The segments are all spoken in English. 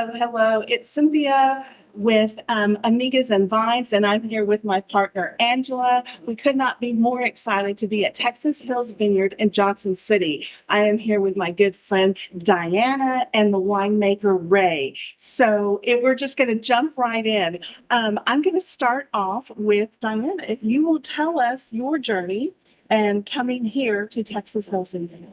Hello, hello. It's Cynthia with Amigas and Vines, and I'm here with my partner, Angela. We could not be more excited to be at Texas Hills Vineyard in Johnson City. I am here with my good friend, Dyana, and the winemaker, Ray. So we're just going to jump right in. I'm going to start off with Dyana. If you will tell us your journey and coming here to Texas Hills Vineyard.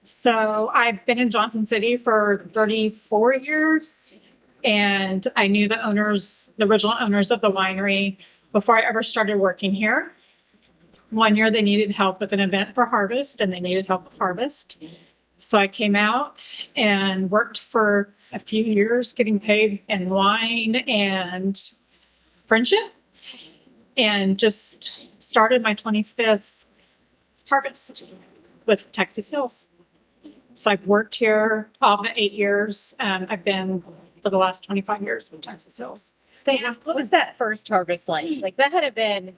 So I've been in Johnson City for 34 years, and I knew the original owners of the winery before I ever started working here. One year they needed help with an event for harvest, and they needed help with harvest. So I came out and worked for a few years getting paid in wine and friendship, and just started my 25th harvest with Texas Hills. So I've worked here all the 8 years. I've been for the last 25 years with Texas Hills. So what was that first harvest like? Like that had to been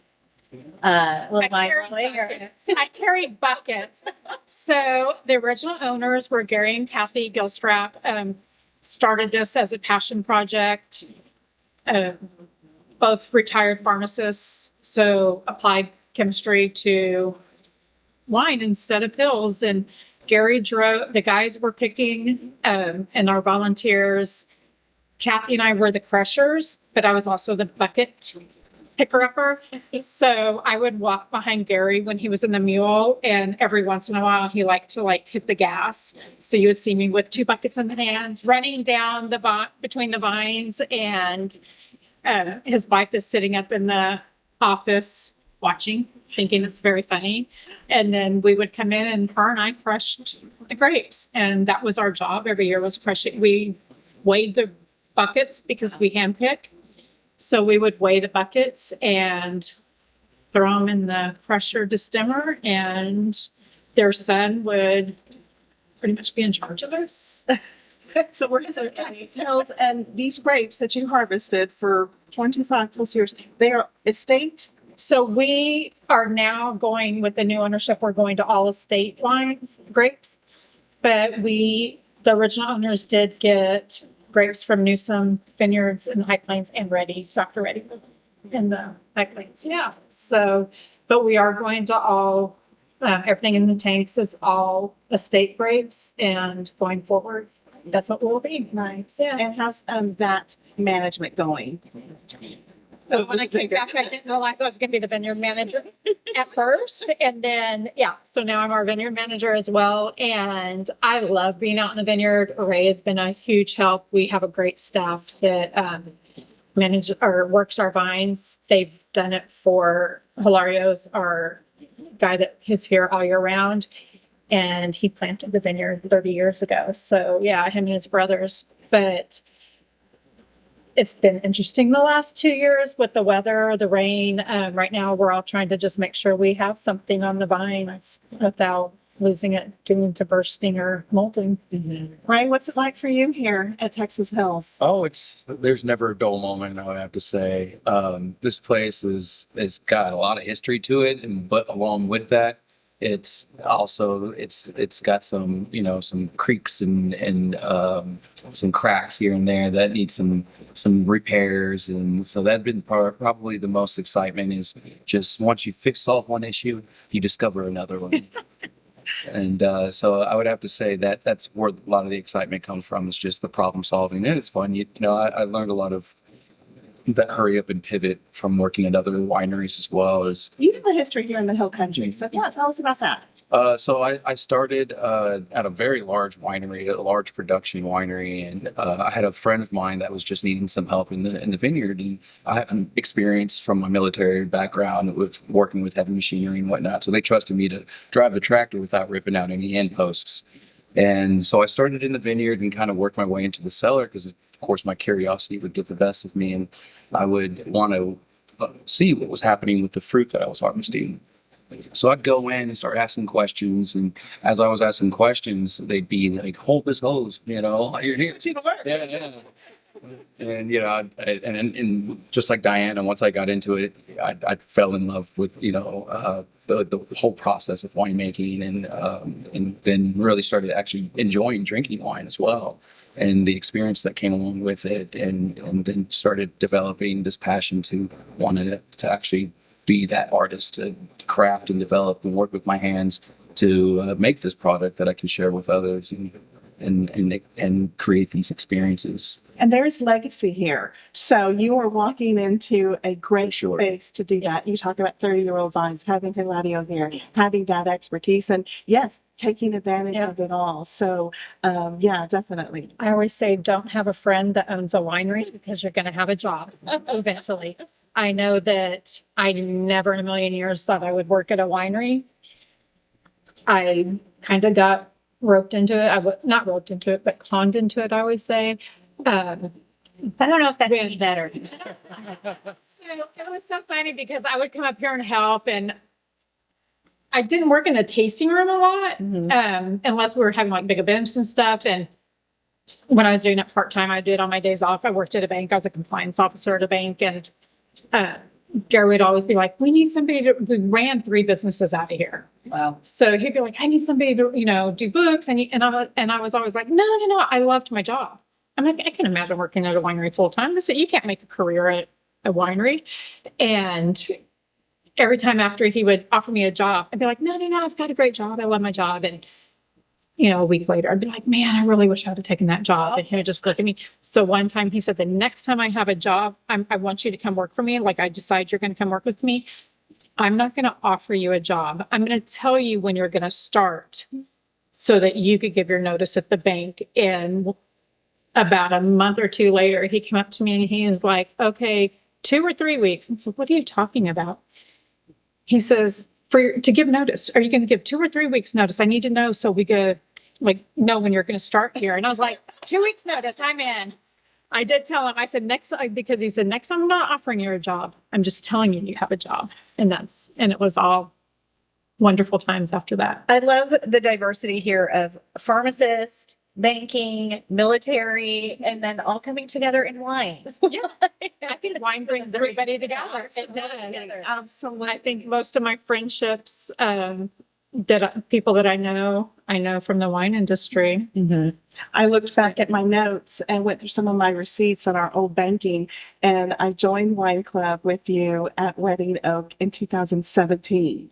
a little mind-blowing. I carried buckets. So the original owners were Gary and Kathy Gilstrap. Started this as a passion project. Both retired pharmacists, so applied chemistry to wine instead of pills. And Gary drove, the guys were picking, and our volunteers. Kathy and I were the crushers, but I was also the bucket picker-upper. So I would walk behind Gary when he was in the mule, and every once in a while he liked to hit the gas. So you would see me with 2 buckets in the hands, running down between the vines, and his wife is sitting up in the office watching, thinking it's very funny. And then we would come in, and her and I crushed the grapes. And that was our job every year, was crushing. We weighed the buckets because we handpick. So we would weigh the buckets and throw them in the crusher distemmer, and their son would pretty much be in charge of us. So we're in Texas Hills, and these grapes that you harvested for 25 plus years, they are estate. So we are now going with the new ownership. We're going to all estate grapes, but the original owners did get grapes from Newsom Vineyards in the High Plains and Dr. Reddy in the High Plains. Yeah. So, but we are going to all, everything in the tanks is all estate grapes, and going forward, that's what we'll be. Nice. Yeah. And how's that management going? When I came back, I didn't realize I was going to be the vineyard manager at first. And then, so now I'm our vineyard manager as well. And I love being out in the vineyard. Ray has been a huge help. We have a great staff that works our vines. They've done it for Hilario's, our guy that is here all year round. And he planted the vineyard 30 years ago. So him and his brothers. But it's been interesting the last 2 years with the weather, the rain. Right now, we're all trying to just make sure we have something on the vines without losing it due to bursting or molting. Mm-hmm. Ray, what's it like for you here at Texas Hills? Oh, there's never a dull moment, I would have to say. This place it's got a lot of history to it, but along with that, it's got some some creaks and some cracks here and there that need some repairs, and so that's been probably the most excitement, is just once you solve one issue, you discover another one. And so I would have to say that that's where a lot of the excitement comes from, is just the problem solving, and it's fun. I learned a lot of that hurry up and pivot from working at other wineries as well. As you know the history here in the Hill Country, so tell us about that. So I started at a very large winery, a large production winery, and I had a friend of mine that was just needing some help in the vineyard, and I have an experience from my military background with working with heavy machinery and whatnot, so they trusted me to drive the tractor without ripping out any end posts. And so I started in the vineyard and kind of worked my way into the cellar, because of course my curiosity would get the best of me, and I would want to see what was happening with the fruit that I was harvesting. So I'd go in and start asking questions, and as I was asking questions, they'd be like, "Hold this hose, you're here." Yeah. And and just like Diana, once I got into it, I fell in love with the whole process of winemaking, and then really started actually enjoying drinking wine as well, and the experience that came along with it, and then started developing this passion to want to actually be that artist, to craft and develop and work with my hands to make this product that I can share with others, and create these experiences. And there's legacy here. So you are walking into a great Sure. space to do that. You talk about 30-year-old vines, having Hilario here, having that expertise, and yes, taking advantage of it all. So, yeah, definitely. I always say, don't have a friend that owns a winery because you're going to have a job eventually. I know that I never in a million years thought I would work at a winery. I kind of got roped into it. Not roped into it, but conned into it, I always say. I don't know if that's any better. So it was so funny because I would come up here and help, and I didn't work in the tasting room a lot, unless we were having like big events and stuff. And when I was doing it part-time, I did it on my days off. I worked at a bank. I was a compliance officer at a bank, and Gary would always be like, we need somebody to, we ran 3 businesses out of here. Wow. So he'd be like, I need somebody to, do books. And I was always like, no, I loved my job. I'm like, I can imagine working at a winery full time. I said, you can't make a career at a winery. And every time after he would offer me a job, I'd be like, no, I've got a great job. I love my job. And, a week later, I'd be like, man, I really wish I would have taken that job. And he would just look at me. So one time he said, the next time I have a job, I want you to come work for me. Like, I decide you're going to come work with me. I'm not going to offer you a job. I'm going to tell you when you're going to start so that you could give your notice at the bank. And about a month or 2 later, he came up to me and he was like, okay, 2 or 3 weeks. And I said, what are you talking about? He says, to give notice, are you going to give 2 or 3 weeks notice? I need to know so we go, know when you're going to start here. And I was like, 2 weeks notice, I'm in. I did tell him, I said, because he said, next time I'm not offering you a job. I'm just telling you you have a job. And it was all wonderful times after that. I love the diversity here of pharmacist, banking, military, and then all coming together in wine. Yeah. I think wine brings everybody together. It does. Absolutely. I think most of my friendships, people that I know from the wine industry. I looked back at my notes and went through some of my receipts on our old banking, and I joined Wine Club with you at Wedding Oak in 2017.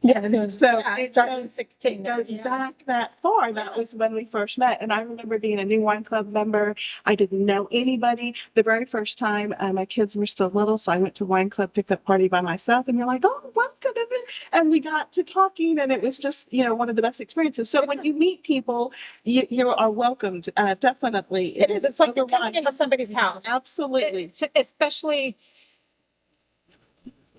Yes, And it was, so yeah, it 2016. goes back that far. That was when we first met. And I remember being a new wine club member. I didn't know anybody. The very first time, my kids were still little, so I went to wine club pickup party by myself, and you're like, oh, welcome. And we got to talking, and it was just, one of the best experiences. So when you meet people, you are welcomed, definitely. It is. It's like you're coming into somebody's house. Absolutely. Especially,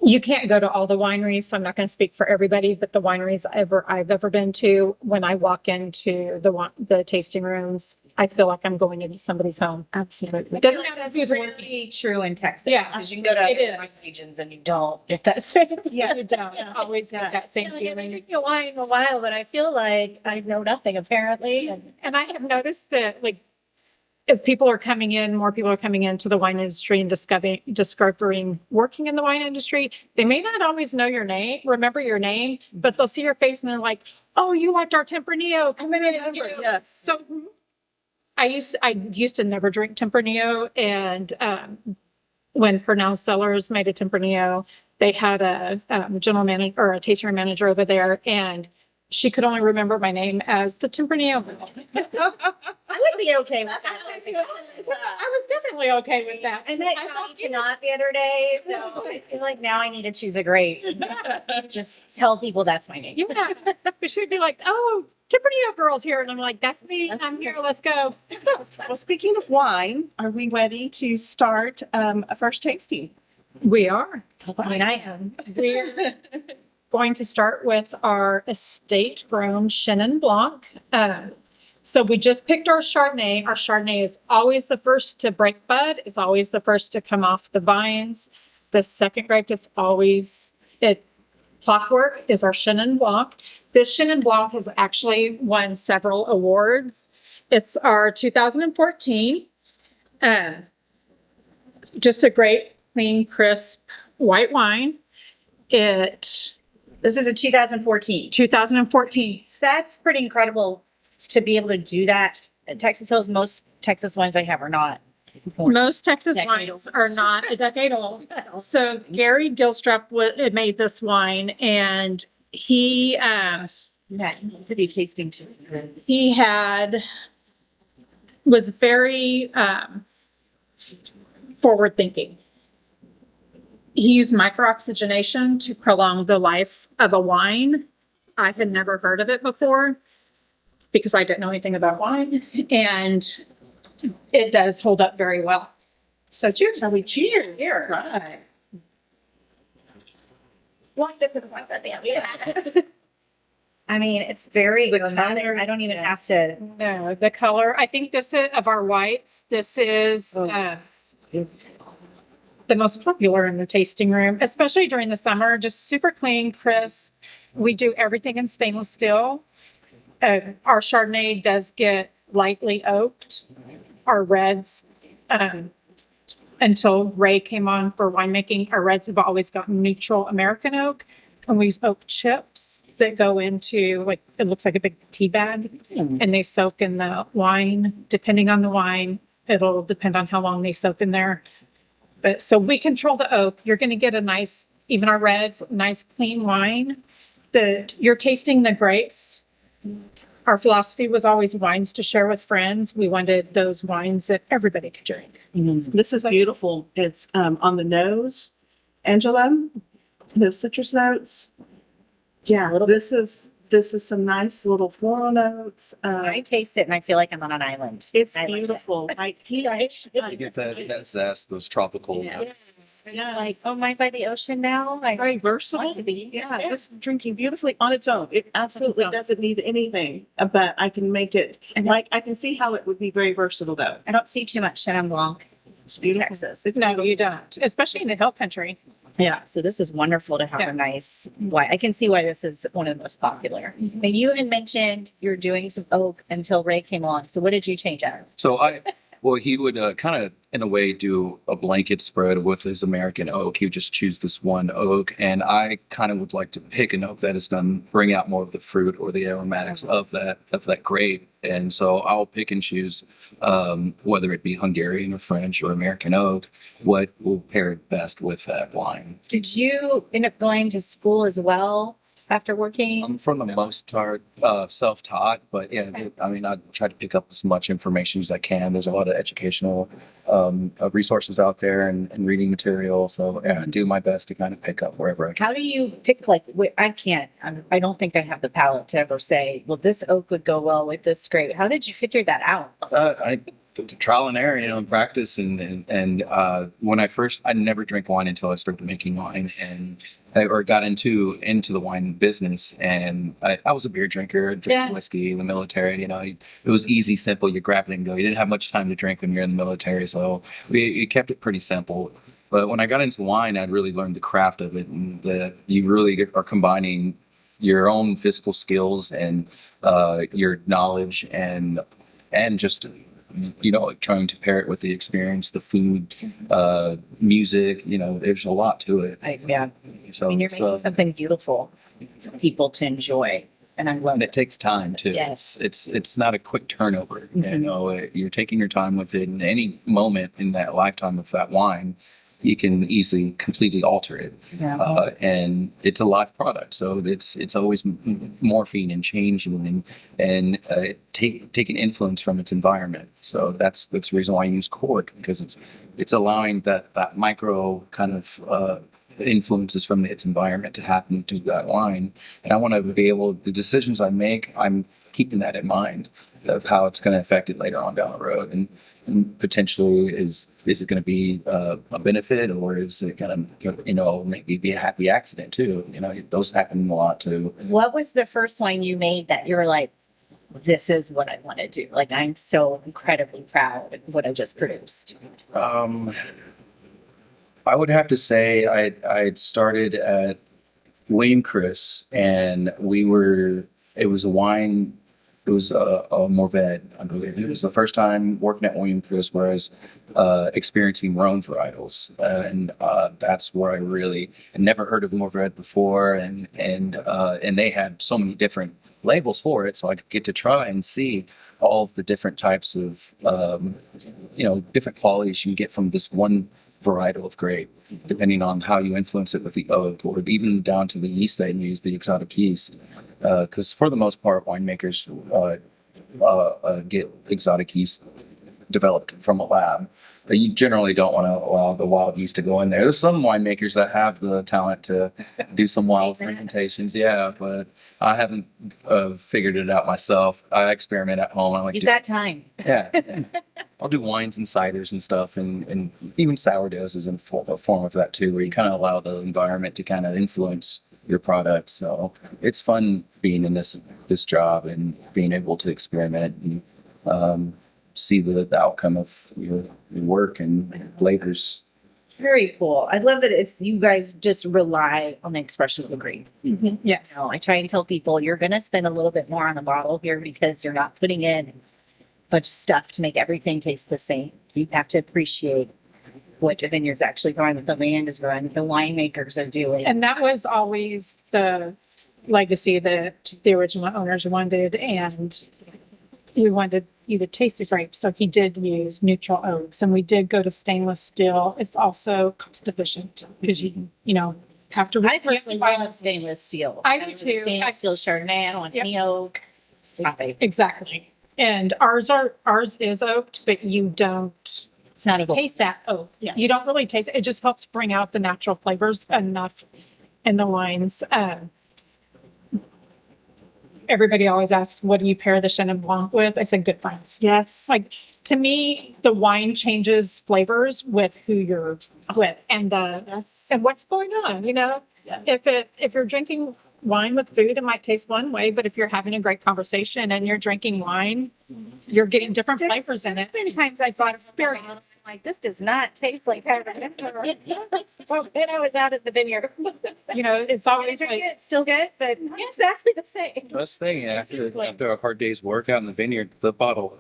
you can't go to all the wineries, so I'm not going to speak for everybody, but the wineries I've ever been to, when I walk into the tasting rooms, I feel like I'm going into somebody's home. Absolutely. It doesn't That's matter if it's really true in Texas. Yeah, Because you can go to it other is. regions and you don't get that same. Yeah. You don't always get that same I've been feeling. drinking a wine in a while, but I feel like I know nothing apparently. And I have noticed that, as people are coming in, more people are coming into the wine industry and discovering working in the wine industry. They may not always know your name, remember your name, but they'll see your face and they're like, "Oh, you liked our Tempranillo? Come in and Yes. So I used to never drink Tempranillo, and when Purnell Cellars made a Tempranillo, they had a general manager or a tasting room manager over there, and she could only remember my name as the Tempranillo. I would be okay with that. I was definitely okay with that. I met Johnny Tanat the other day, so I feel like now I need to choose a grape. Just tell people that's my name. Yeah, but she'd be like, "Oh, Tempranillo girl's here," and I'm like, "That's me. That's I'm here. Let's go." Well, speaking of wine, are we ready to start a first tasting? We are. I mean, I am. We're going to start with our estate grown Chenin Blanc. So we just picked our Chardonnay. Our Chardonnay is always the first to break bud. It's always the first to come off the vines. The second grape that's always clockwork is our Chenin Blanc. This Chenin Blanc has actually won several awards. It's our 2014. Just a great, clean, crisp white wine. This is a 2014. 2014. That's pretty incredible to be able to do that. At Texas Hills, most Texas wines I have are not. Most Texas Decade wines old. are not a decade old. So Gary Gilstrap made this wine, and he Yeah, pretty tasting too. he was very forward thinking. He used microoxygenation to prolong the life of a wine. I had never heard of it before because I didn't know anything about wine, and it does hold up very well. So cheers. So we cheer here. Right. Long distance ones at the end. Yeah. I mean, it's very aromatic. I don't even have to. No, the color. I think this is of our whites. This is the most popular in the tasting room, especially during the summer. Just super clean, crisp. We do everything in stainless steel. Our Chardonnay does get lightly oaked. Our reds, until Ray came on for winemaking, our reds have always gotten neutral American oak, and we use oak chips that go into, like, it looks like a big tea bag, and they soak in the wine. Depending on the wine, it'll depend on how long they soak in there. But so we control the oak. You're going to get a nice, even our reds, nice clean wine. You're tasting the grapes. Our philosophy was always wines to share with friends. We wanted those wines that everybody could drink. This is beautiful. It's on the nose, Angela, those citrus notes. Yeah, this is some nice little floral notes. I taste it and I feel like I'm on an island. It's I like it. beautiful. Like You get that zest, those tropical. Yeah, Like, oh, am I by the ocean now? very versatile. Want to be. Yeah, this is drinking beautifully on its own. It absolutely own. doesn't need anything, but I can make it like I can see how it would be very versatile though. I don't see too much Chenin Blanc It's in beautiful. Texas. It's No, beautiful. you don't, especially in the hill country. Yeah, so this is wonderful to have Yeah. a nice wine. I can see why this is one of the most popular. And you had mentioned you're doing some oak until Ray came along. So what did you change out? So he would kind of, in a way, do a blanket spread with his American oak. He would just choose this one oak, and I kind of would like to pick an oak that is going to bring out more of the fruit or the aromatics of that grape. And so I'll pick and choose, whether it be Hungarian or French or American oak, what will pair best with that wine. Did you end up going to school as well after working? I'm for the most part self-taught, but yeah, I mean, I try to pick up as much information as I can. There's a lot of educational resources out there and reading material. So yeah, I do my best to kind of pick up wherever I can. How do you pick, like, I can't, I don't think I have the palate to ever say, well, this oak would go well with this grape. How did you figure that out? I trial and error, and practice, and when I never drank wine until I started making wine, or got into the wine business, and I was a beer drinker, drank whiskey in the military. It was easy, simple. You grab it and go. You didn't have much time to drink when you're in the military, so we kept it pretty simple. But when I got into wine, I really learned the craft of it, and that you really are combining your own physical skills and your knowledge and just trying to pair it with the experience, the food, music. There's a lot to it. Yeah. So You're making something beautiful for people to enjoy. And I love and it. it takes time too. Yes. It's not a quick turnover. You're taking your time with it. In any moment in that lifetime of that wine, you can easily completely alter it. Yeah. And it's a live product, so it's always morphing and changing and taking influence from its environment. So that's the reason why I use cork, because it's allowing that micro kind of influences from its environment to happen to that wine. And I want to be able, the decisions I make, I'm keeping that in mind of how it's going to affect it later on down the road, and potentially is it going to be a benefit, or is it going to maybe be a happy accident too? Those happen a lot too. What was the first wine you made that you were like, this is what I want to do? Like, I'm so incredibly proud of what I just produced. I would have to say I had started at William Chris, and it was a wine It was a Mourvèdre, I believe. It was the first time working at William Chris where I was experiencing Rhone varietals, and that's where I really had never heard of Mourvèdre before, and they had so many different labels for it, so I could get to try and see all of the different types of different qualities you can get from this one varietal of grape, depending on how you influence it with the oak, or even down to the yeast that you use, the exotic yeast. Because for the most part, winemakers get exotic yeast developed from a lab. But you generally don't want to allow the wild yeast to go in there. There's some winemakers that have the talent to do some wild fermentations, yeah, but I haven't figured it out myself. I experiment at home. I like You've to, got time. yeah. I'll do wines and ciders and stuff, and even sourdoughs is in a form of that too, where you kind of allow the environment to kind of influence your product. So it's fun being in this job and being able to experiment and see the outcome of your work and flavors. Very cool. I love that it's you guys just rely on the expression of the grape. Yes. I try and tell people you're going to spend a little bit more on the bottle here because you're not putting in a bunch of stuff to make everything taste the same. You have to appreciate what the vineyard's actually growing, what the land is growing, what the winemakers are doing. And that was always the legacy that the original owners wanted, and we wanted you to taste the grapes. So he did use neutral oaks, and we did go to stainless steel. It's also cost efficient because you have to. I personally love stainless steel. I do too. Stainless steel Chardonnay. I don't want Yep. any oak. It's my favorite. Exactly. And ours is oaked, but you don't It's not a taste that oak. Yeah. You don't really taste it. It just helps bring out the natural flavors enough in the wines. Everybody always asks, what do you pair the Chenin Blanc with? I said, good friends. Yes. Like, to me, the wine changes flavors with who you're with and Yes. what's going on. Yeah. If you're drinking wine with food, it might taste one way, but if you're having a great conversation and you're drinking wine, you're getting different flavors in it. There's been times I thought experience. like this does not taste like how I remember when I was out at the vineyard. It's always These are like, good, still good, but exactly the same. Best thing after a hard day's work out in the vineyard, the bottle,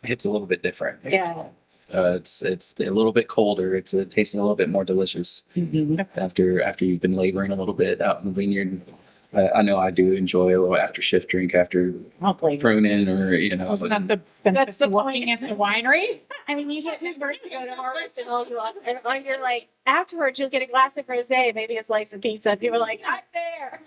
hits a little bit different. Yeah. It's a little bit colder. It's tasting a little bit more delicious after you've been laboring a little bit out in the vineyard. I know I do enjoy a little after shift drink after Hopefully. pruning or wasn't that the benefits the of working at the winery? I mean, you get members to go to harvest and all and you're like, afterwards you'll get a glass of rosé, maybe a slice of pizza. People are like, I'm there.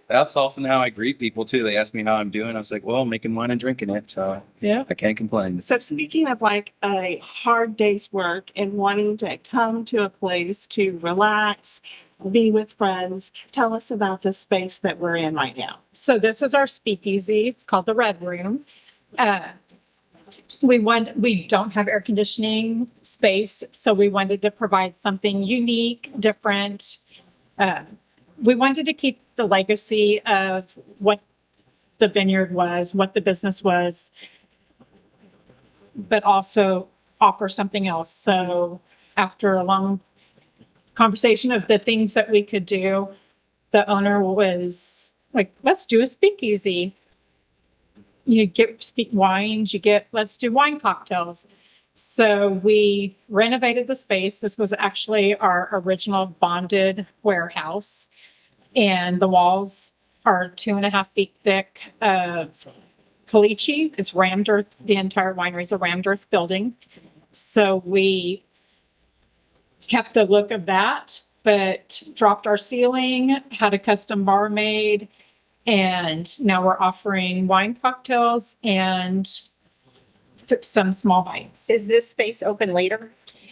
That's often how I greet people too. They ask me how I'm doing. I was like, well, I'm making wine and drinking it, so Yeah. I can't complain. So speaking of like a hard day's work and wanting to come to a place to relax, be with friends, tell us about the space that we're in right now. So this is our speakeasy. It's called the Red Room. We don't have air conditioning space, so we wanted to provide something unique, different. We wanted to keep the legacy of what the vineyard was, what the business was, but also offer something else. So after a long conversation of the things that we could do, the owner was like, let's do a speakeasy. Speak wines, let's do wine cocktails. So we renovated the space. This was actually our original bonded warehouse. And the walls are 2.5 feet thick of caliche. It's rammed earth. The entire winery is a rammed earth building. So we kept the look of that, but dropped our ceiling, had a custom bar made, and now we're offering wine cocktails and some small bites. Is this space open later?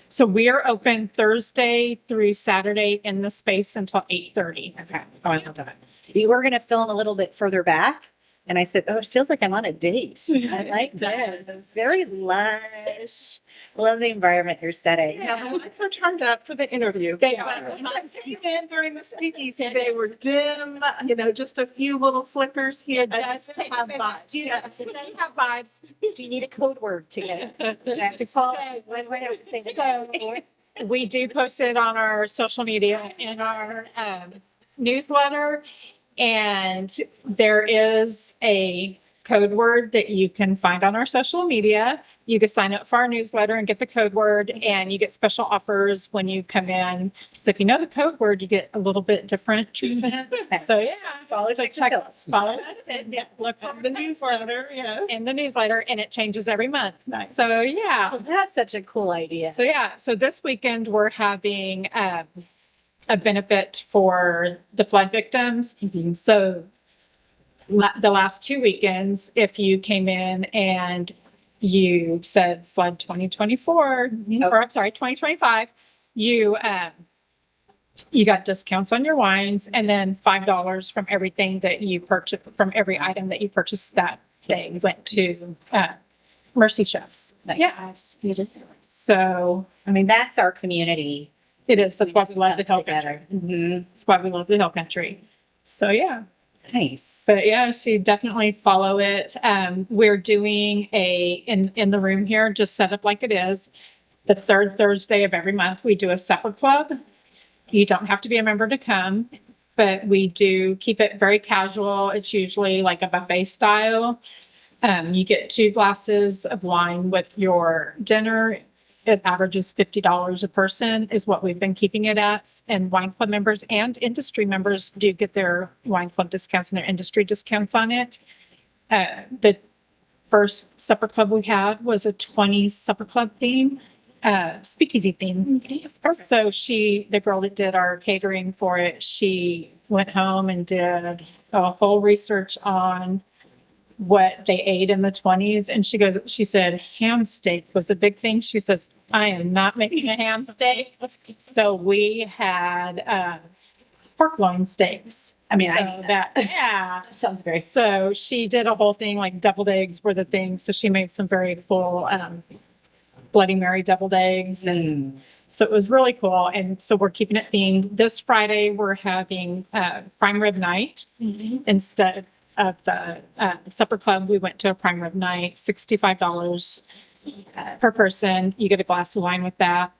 So we are open Thursday through Saturday in the space until 8:30. Okay. Oh, I love that. We were going to film a little bit further back. And I said, it feels like I'm on a date. I like this. It's very lush. Love the environment you're setting. Now, the lights are turned up for the interview. They are. But when I came in during the speakeasy, they were dim, just a few little flickers here. It does Just take have a vibes. minute. It does have vibes. Do you need a code word to get it? Do I have to call? When do I have to say the So we do post it on our social media in our newsletter, and there is a code word that you can find on our social media. You can sign up for our newsletter and get the code word, and you get special offers when you come in. So if you know the code word, you get a little bit different treatment. So yeah, Follow so Texas check Hills. follow us and Yeah. look for The newsletter, yes. in the newsletter, and it changes every month. Nice. So yeah. Oh, that's such a cool idea. So yeah, so this weekend we're having a benefit for the flood victims. So the last 2 weekends, if you came in and you said flood 2024, or I'm sorry, 2025, you got discounts on your wines, and then $5 from everything that you purchased, from every item that you purchased that day went to Mercy Chefs. Nice. Yeah. So I mean, that's our community. it is. That's why we just love the come hill country. together. That's why we love the hill country. So yeah. Nice. But yeah, so you definitely follow it. We're doing in the room here, just set up like it is. The third Thursday of every month, we do a supper club. You don't have to be a member to come, but we do keep it very casual. It's usually like a buffet style. You get 2 glasses of wine with your dinner. It averages $50 a person is what we've been keeping it at. And wine club members and industry members do get their wine club discounts and their industry discounts on it. The first supper club we had was a 20s supper club theme, speakeasy theme. So the girl that did our catering for it, she went home and did a whole research on what they ate in the 20s. And she said ham steak was a big thing. She says, I am not making a ham steak. So we had pork loin steaks. I mean, So that that sounds very. so she did a whole thing, like deviled eggs were the thing. So she made some very full Bloody Mary deviled eggs. And so it was really cool. And so we're keeping it themed. This Friday, we're having prime rib night instead of the supper club. We went to a prime rib night, $65 per person. You get a glass of wine with that.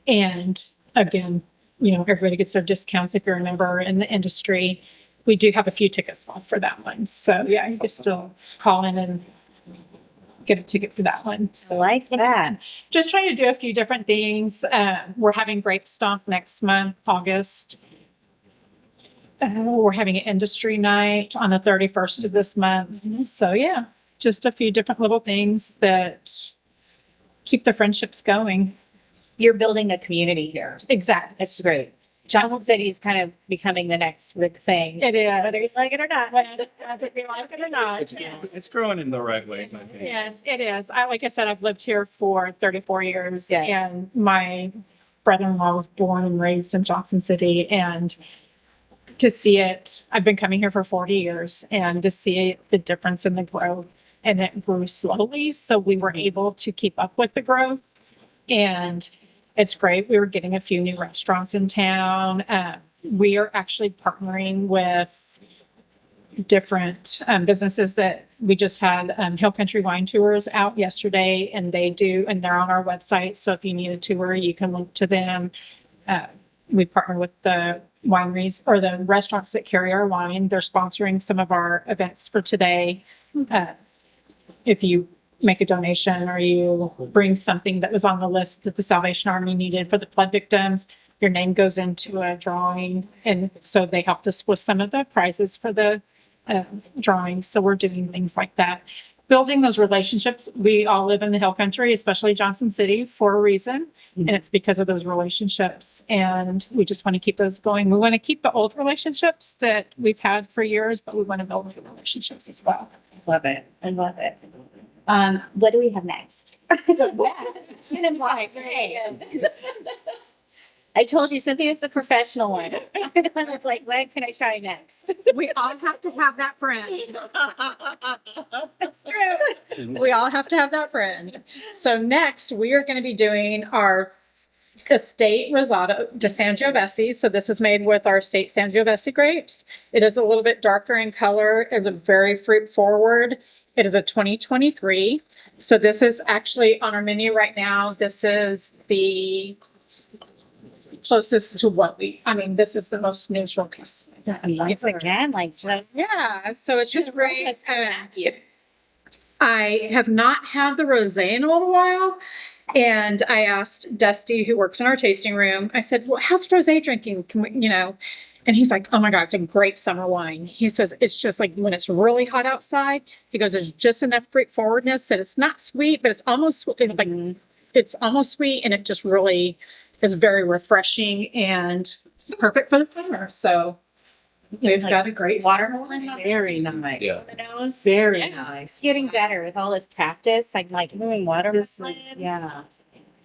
And again, everybody gets their discounts if you're a member in the industry. We do have a few tickets left for that one. So yeah, you can still call in and get a ticket for that one. I So like that. just trying to do a few different things. We're having Grape Stomp next month, August. We're having an industry night on the 31st of this month. So yeah, just a few different little things that keep the friendships going. You're building a community here. Exactly. That's great. Johnson City's kind of becoming the next big thing. It is. Whether you like it or not. Whether you like it or not. It's growing in the right ways, I think. Yes, it is. Like I said, I've lived here for 34 years, Yeah. and my brother-in-law was born and raised in Johnson City, and to see it, I've been coming here for 40 years, and to see the difference in the growth, and it grew slowly, so we were able to keep up with the growth, and it's great. We were getting a few new restaurants in town. We are actually partnering with different businesses that we just had Hill Country Wine Tours out yesterday, and they're on our website. So if you need a tour, you can link to them. We partner with the wineries or the restaurants that carry our wine. They're sponsoring some of our events for today. If you make a donation or you bring something that was on the list that the Salvation Army needed for the flood victims, your name goes into a drawing. And so they helped us with some of the prizes for the drawings. So we're doing things like that. Building those relationships. We all live in the Hill Country, especially Johnson City, for a reason. And it's because of those relationships. And we just want to keep those going. We want to keep the old relationships that we've had for years, but we want to build new relationships as well. Love it. I love it. What do we have next? I told you Cynthia's the professional one. It's like, what can I try next? We all have to have that friend. That's true. We all have to have that friend. So next, we are going to be doing our estate Rosado de Sangiovese. So this is made with our estate Sangiovese grapes. It is a little bit darker in color. It's a very fruit forward. It is a 2023. So this is actually on our menu right now. This is the closest to what this is the most neutral piece. Once again, like just Yeah, so it's just great. I have not had the rosé in a little while. And I asked Dusty, who works in our tasting room, I said, well, how's rosé drinking? Can we, and he's like, oh my God, it's a great summer wine. He says, it's just like when it's really hot outside, he goes, there's just enough fruit forwardness that it's not sweet, but it's almost it's almost sweet. And it just really is very refreshing and perfect for the summer. So we've got a great watermelon. Very nice. Yeah. the nose. Very Yeah. nice. It's getting better with all this practice. I'm like, water. This is, yeah.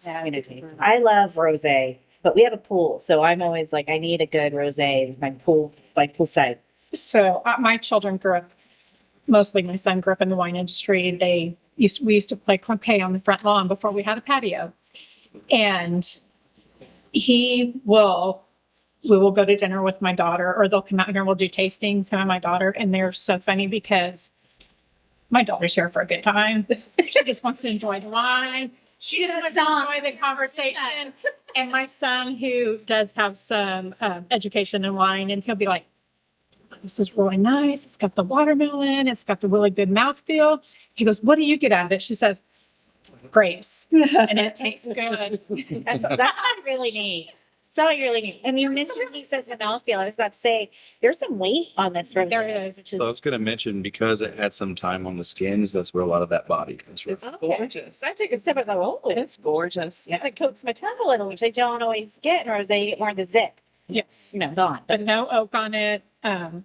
Now I'm gonna taste it. I love rosé, but we have a pool, so I'm always like, I need a good rosé. My poolside. So my children grew up, mostly my son grew up in the wine industry. We used to play croquet on the front lawn before we had a patio. And we will go to dinner with my daughter, or they'll come out here and we'll do tastings, him and my daughter. And they're so funny because my daughter's here for a good time. She just wants to enjoy the wine. She just wants to enjoy the conversation. And my son, who does have some education in wine, and he'll be like, this is really nice. It's got the watermelon. It's got the really good mouthfeel. He goes, what do you get out of it? She says, grapes. And it tastes good. That's really neat. So really neat. And you mentioned he says the mouthfeel. I was about to say, there's some weight on this rosé. There is. So I was going to mention, because it had some time on the skins, that's where a lot of that body comes from. It's gorgeous. So I took a sip. I was like, oh, It's gorgeous. yeah, it coats my tongue a little, which I don't always get in rosé. You get more of the zip. Yes. It's on. But no oak on it,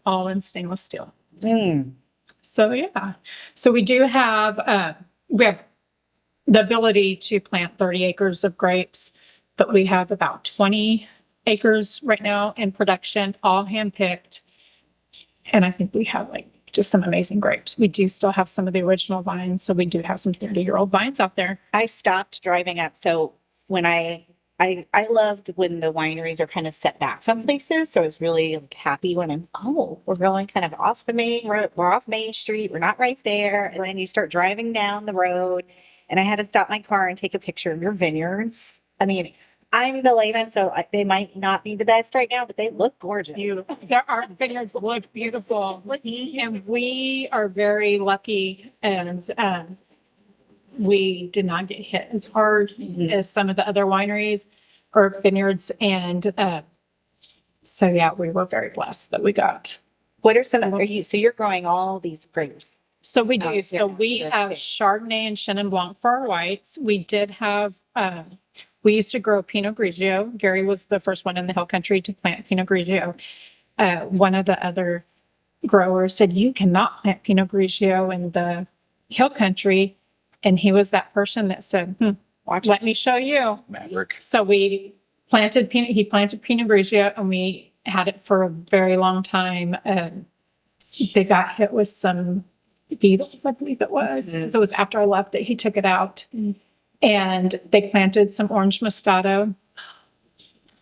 all in stainless steel. Mm. So yeah. So we do have, we have the ability to plant 30 acres of grapes, but we have about 20 acres right now in production, all handpicked. And I think we have just some amazing grapes. We do still have some of the original vines. So we do have some 30-year-old vines out there. I stopped driving up. So when I loved when the wineries are kind of set back from places. So I was really happy when we're going kind of off the main road. We're off Main Street. We're not right there. And then you start driving down the road, and I had to stop my car and take a picture of your vineyards. I mean, I'm the layman, so they might not be the best right now, but they look gorgeous. Beautiful. Our vineyards look beautiful. And we are very lucky, and we did not get hit as hard as some of the other wineries or vineyards. And so, yeah, we were very blessed that we got. What are some, so you're growing all these grapes? So we do. Oh, So yeah. we That's have good. Chardonnay and Chenin Blanc for our whites. We did have, we used to grow Pinot Grigio. Gary was the first one in the Hill Country to plant Pinot Grigio. One of the other growers said, you cannot plant Pinot Grigio in the Hill Country. And he was that person that said, let me show you. Maverick. So he planted Pinot Grigio, and we had it for a very long time. They got hit with some beetles, I believe it was. So it was after I left that he took it out. And they planted some orange muscat,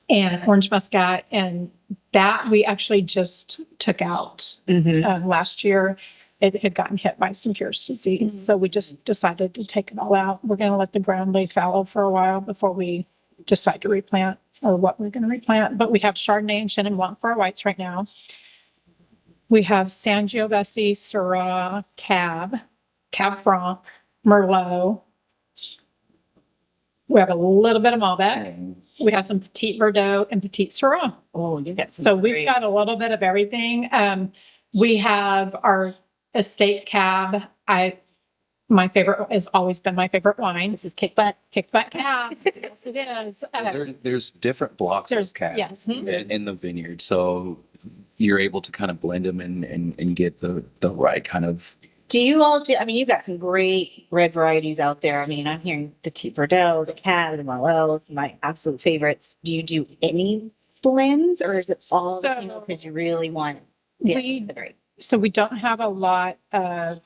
and that we actually just took out last year. It had gotten hit by some Pierce disease. So we just decided to take it all out. We're going to let the ground lay fallow for a while before we decide to replant or what we're going to replant. But we have Chardonnay and Chenin Blanc for our whites right now. We have Sangiovese, Syrah, Cab Franc, Merlot. We have a little bit of Malbec. We have some Petit Verdot and Petit Syrah. Oh, you get So we've got a little bit of everything. We have our estate cab. My favorite has always been my favorite wine. This is Kickbutt. Kickbutt cab. Yes, it is. There's different blocks There's of cab yes. in the vineyard, so you're able to kind of blend them and get the right kind of. Do you all do, I mean, you've got some great red varieties out there. I mean, I'm hearing the Petit Verdot, the Cab, the Merlots, my absolute favorites. Do you do any blends, or is it all, because you really want the grape? So we don't have a lot of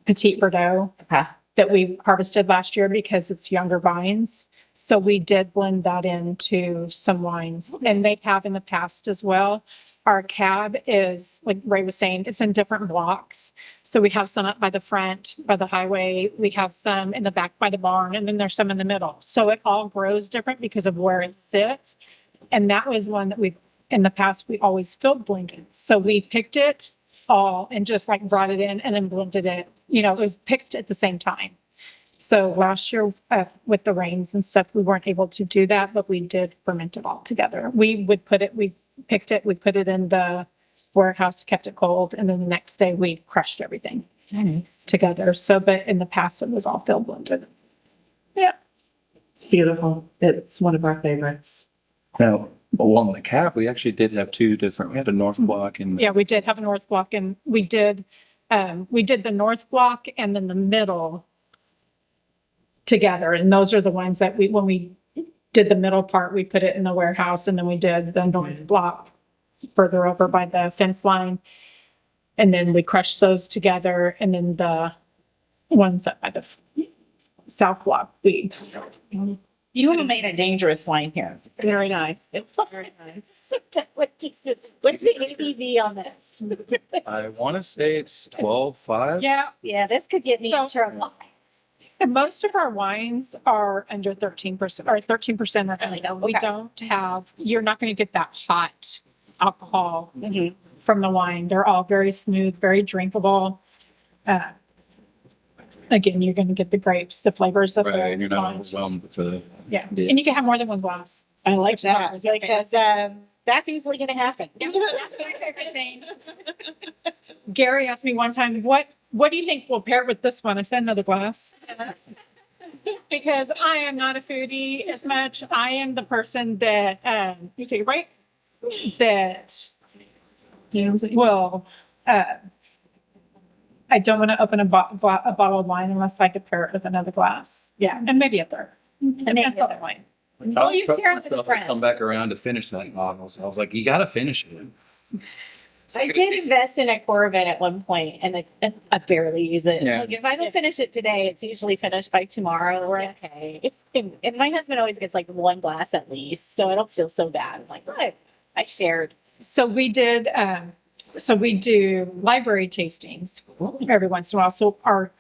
Petit Verdot Okay. that we harvested last year because it's younger vines. So we did blend that into some wines, and they have in the past as well. our cab is, like Ray was saying, it's in different blocks. So we have some up by the front, by the highway. We have some in the back by the barn, and then there's some in the middle. So it all grows different because of where it sits. And that was one that in the past, we always field blended. So we picked it all and just like brought it in and then blended it. You know, it was picked at the same time. So last year with the rains and stuff, we weren't able to do that, but we did ferment it all together. We picked it, we put it in the warehouse, kept it cold, and then the next day we crushed everything together. So, but in the past, it was all field blended. Yeah. It's beautiful. It's one of our favorites. Now, along the cab, we actually did have two different, we had a north block and Yeah, we did have a north block, and we did the north block and then the middle together. And those are the ones that when we did the middle part, we put it in the warehouse, and then we did the north block further over by the fence line. And then we crushed those together. And then the ones up by the south block, You have made a dangerous wine here. Very nice. Very nice. What's the ABV on this? I want to say it's 12.5. yeah, Yeah, this could get me in trouble. most of our wines are under 13% or 13% or Really? under. We Okay. don't have, you're not going to get that hot alcohol Mhm. from the wine. They're all very smooth, very drinkable. Again, you're going to get the grapes, the flavors of Right, and the you're not wines. overwhelmed with the. Yeah. Yeah. And you can have more than one glass. I like Which is that always okay. because that's easily going to happen. That's my favorite thing. Gary asked me one time, what do you think will pair with this one? I said another glass. Because I am not a foodie as much. I am the person that you take a break. That will I don't want to open a bottle of wine unless I could pair it with another glass. Yeah. And maybe a third. And that's all the wine. Well, you trust pair it with a myself to friend. come back around to finish that bottle. So I was like, you got to finish it. I did invest in a Corvette at one point, and I barely use it. Yeah. Like if I don't finish it today, it's usually finished by tomorrow. We're Yes. okay. And my husband always gets like one glass at least, so I don't feel so bad. I'm like, what? I shared. So we did, we do library tastings every once in a while. So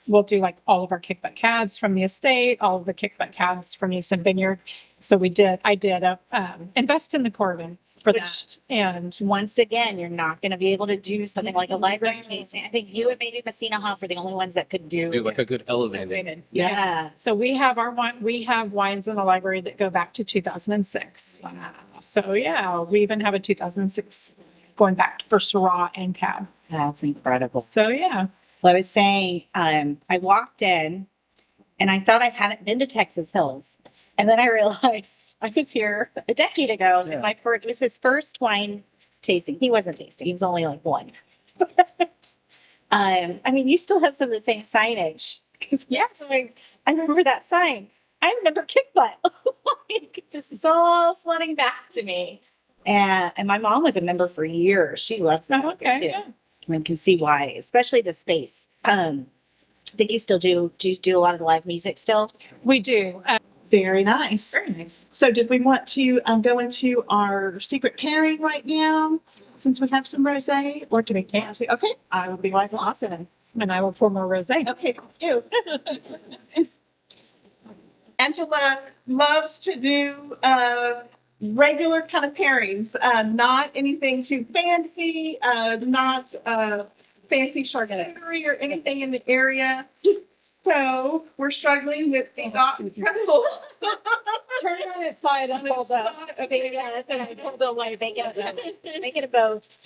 we'll do like all of our kickback cabs from the estate, all of the kickback cabs from Houston Vineyard. So I did invest in the Corvin for that. And Once again, you're not going to be able to do something like a library tasting. I think you and maybe Messina Hoff are the only ones that could do. Do like a good elevated. Yeah. So we have we have wines in the library that go back to 2006. So yeah, we even have a 2006 going back for Syrah and Cab. That's incredible. So yeah. Well, I was saying, I walked in and I thought I hadn't been to Texas Hills. And then I realized I was here a decade ago. Yeah. And it was his first wine tasting. He wasn't tasting. He was only like one. I mean, you still have some of the same signage. Yes. I remember that sign. I remember Kick Butt. Like, this is all flooding back to me. And my mom was a member for years. She loves that. Oh, okay. too. Yeah. I can see why, especially the space. I think you still do you do a lot of the live music still? We do. Very nice. Very nice. So did we want to go into our secret pairing right now, since we have some rosé, or do we can't? Okay, I will be like, awesome. And I will pour more rosé. Okay, thank you. Angela loves to do regular kind of pairings, not anything too fancy, not fancy charcuterie or anything in the area. So we're struggling with the pretzels. Turn it on its side and hold up. Okay, yeah, that's what I told them. Like, make it a boat.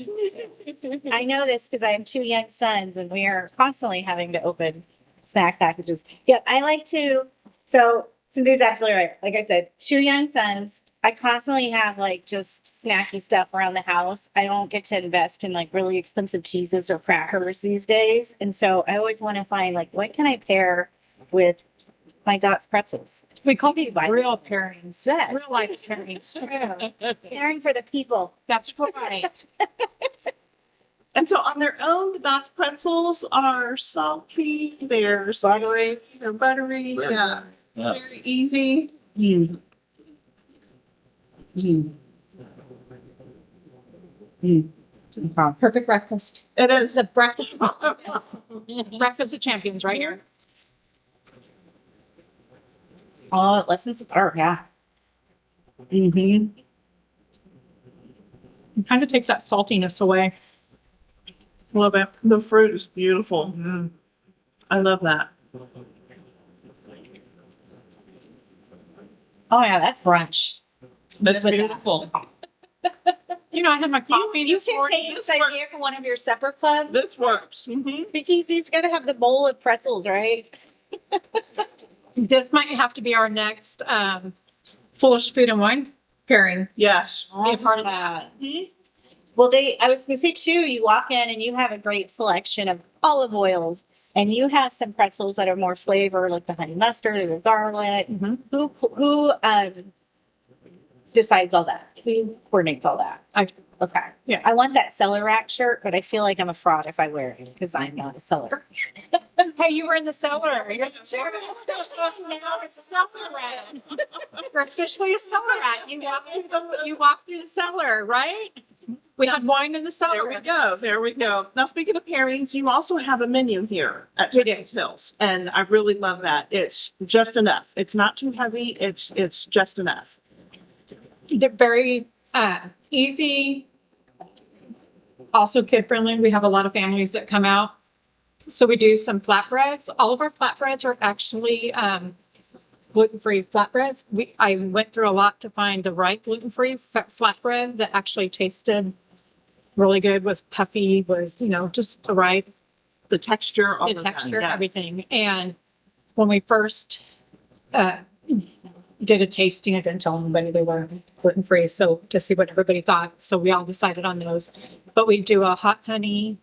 I know this because I have two young sons, and we are constantly having to open snack packages. Yep, I like to. So Cynthia's absolutely right. Like I said, two young sons. I constantly have like just snacky stuff around the house. I don't get to invest in like really expensive cheeses or crackers these days. And so I always want to find like, what can I pair with my Dots pretzels? We call these real pairings. Yes. Real life pairings. Yeah. Pairing for the people. That's right. And so on their own, the Dots pretzels are salty, they're buttery, yeah, Yeah. very easy. Perfect breakfast. It This is. is a breakfast. Breakfast of champions right here. Oh, it lessens the butter. Yeah. Mm-hmm. It kind of takes that saltiness away a little bit. The fruit is beautiful. I love that. Oh yeah, that's brunch. That's beautiful. You know, I had my coffee You this can morning. take this idea for one of your supper clubs. This works. Because he's gonna have the bowl of pretzels, right? This might have to be our next Foolish Food and Wine pairing. Yes. Be a part of that. Well, I was gonna say too, you walk in and you have a great selection of olive oils, and you have some pretzels that are more flavor, like the honey mustard or the garlic. Who decides all that? Who coordinates all that? I do. Okay. Yeah. I want that cellar rack shirt, but I feel like I'm a fraud if I wear it because I'm not a seller. Hey, you were in the cellar. You're now it's a cellar rat. You're officially a cellar rat. You walk through the cellar, right? We had wine in the cellar. There we go. There we go. Now, speaking of pairings, you also have a menu here at We do. Texas Hills, and I really love that. It's just enough. It's not too heavy. It's just enough. They're very easy, also kid friendly. We have a lot of families that come out. So we do some flatbreads. All of our flatbreads are actually gluten-free flatbreads. I went through a lot to find the right gluten-free flatbread that actually tasted really good, was puffy, was, just the right The texture, all the of that, texture, yeah. everything. And when we first did a tasting, I didn't tell anybody they were gluten free, so to see what everybody thought. So we all decided on those. But we do a hot honey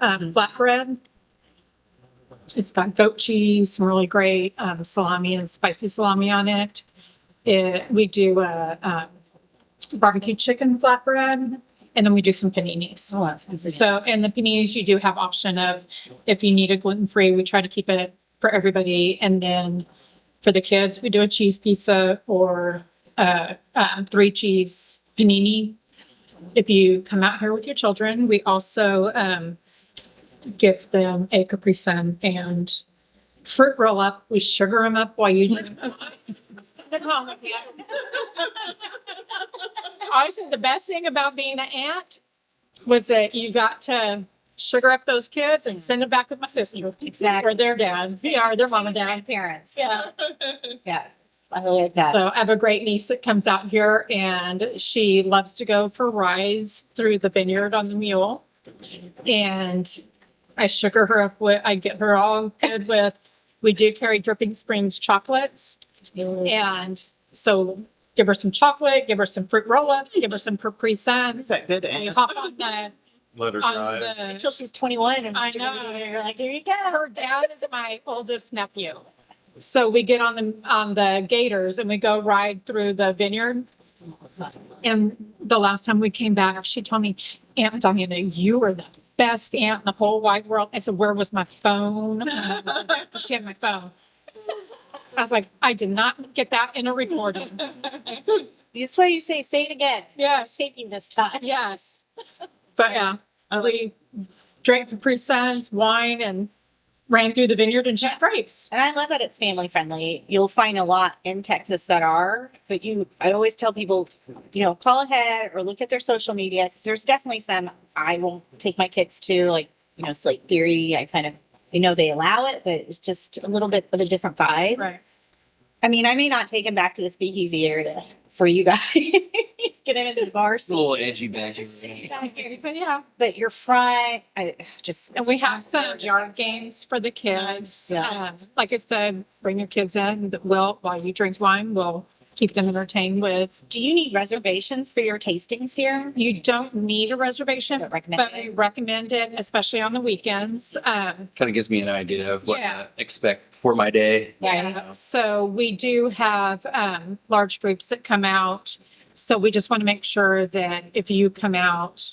flatbread. It's got goat cheese, some really great salami and spicy salami on it. We do a barbecue chicken flatbread, and then we do some paninis. Oh, that's good. So, and the paninis, you do have option of, if you need a gluten-free, we try to keep it for everybody. And then for the kids, we do a cheese pizza or 3 cheese panini. If you come out here with your children, we also give them a Capri Sun and fruit roll up. We sugar them up while you send it home with you. Honestly, the best thing about being an aunt was that you got to sugar up those kids and send them back with my sister. Exactly. Or their dad. Yeah, or their mom and dad. Parents. Yeah. Yeah. I really like that. So I have a great niece that comes out here and she loves to go for rides through the vineyard on the mule. And I sugar her up I get her all good with, we do carry Dripping Springs chocolates. And so give her some chocolate, give her some fruit roll-ups, give her some Capri Suns. Is that good? And you hop on the, Let her on drive. the, Until she's 21 and I know. you're like, here you go. her dad is my oldest nephew. So we get on the gators and we go ride through the vineyard. And the last time we came back, she told me, Aunt Diana, you were the best aunt in the whole wide world. I said, where was my phone? She had my phone. I was like, I did not get that in a recording. That's why you say it again. Yes, Taking this time. yes. But yeah, we drank Capri Suns, wine, and ran through the vineyard and shot grapes. And I love that it's family friendly. You'll find a lot in Texas that are, but I always tell people, call ahead or look at their social media because there's definitely some I won't take my kids to, like, Slate Theory. I kind of, they allow it, but it's just a little bit of a different vibe. Right. I mean, I may not take them back to the speakeasy area for you guys. Get them into the bar It's a little scene. edgy badgy. But yeah. But your front, And we have some yard games for the kids. Yeah. Like I said, bring your kids in. While you drink wine, we'll keep them entertained with. Do you need reservations for your tastings here? You don't need a reservation, But recommend but it? we recommend it, especially on the weekends. Kind of gives me an idea of what Yeah. to expect for my day. Yeah. So we do have large groups that come out. So we just want to make sure that if you come out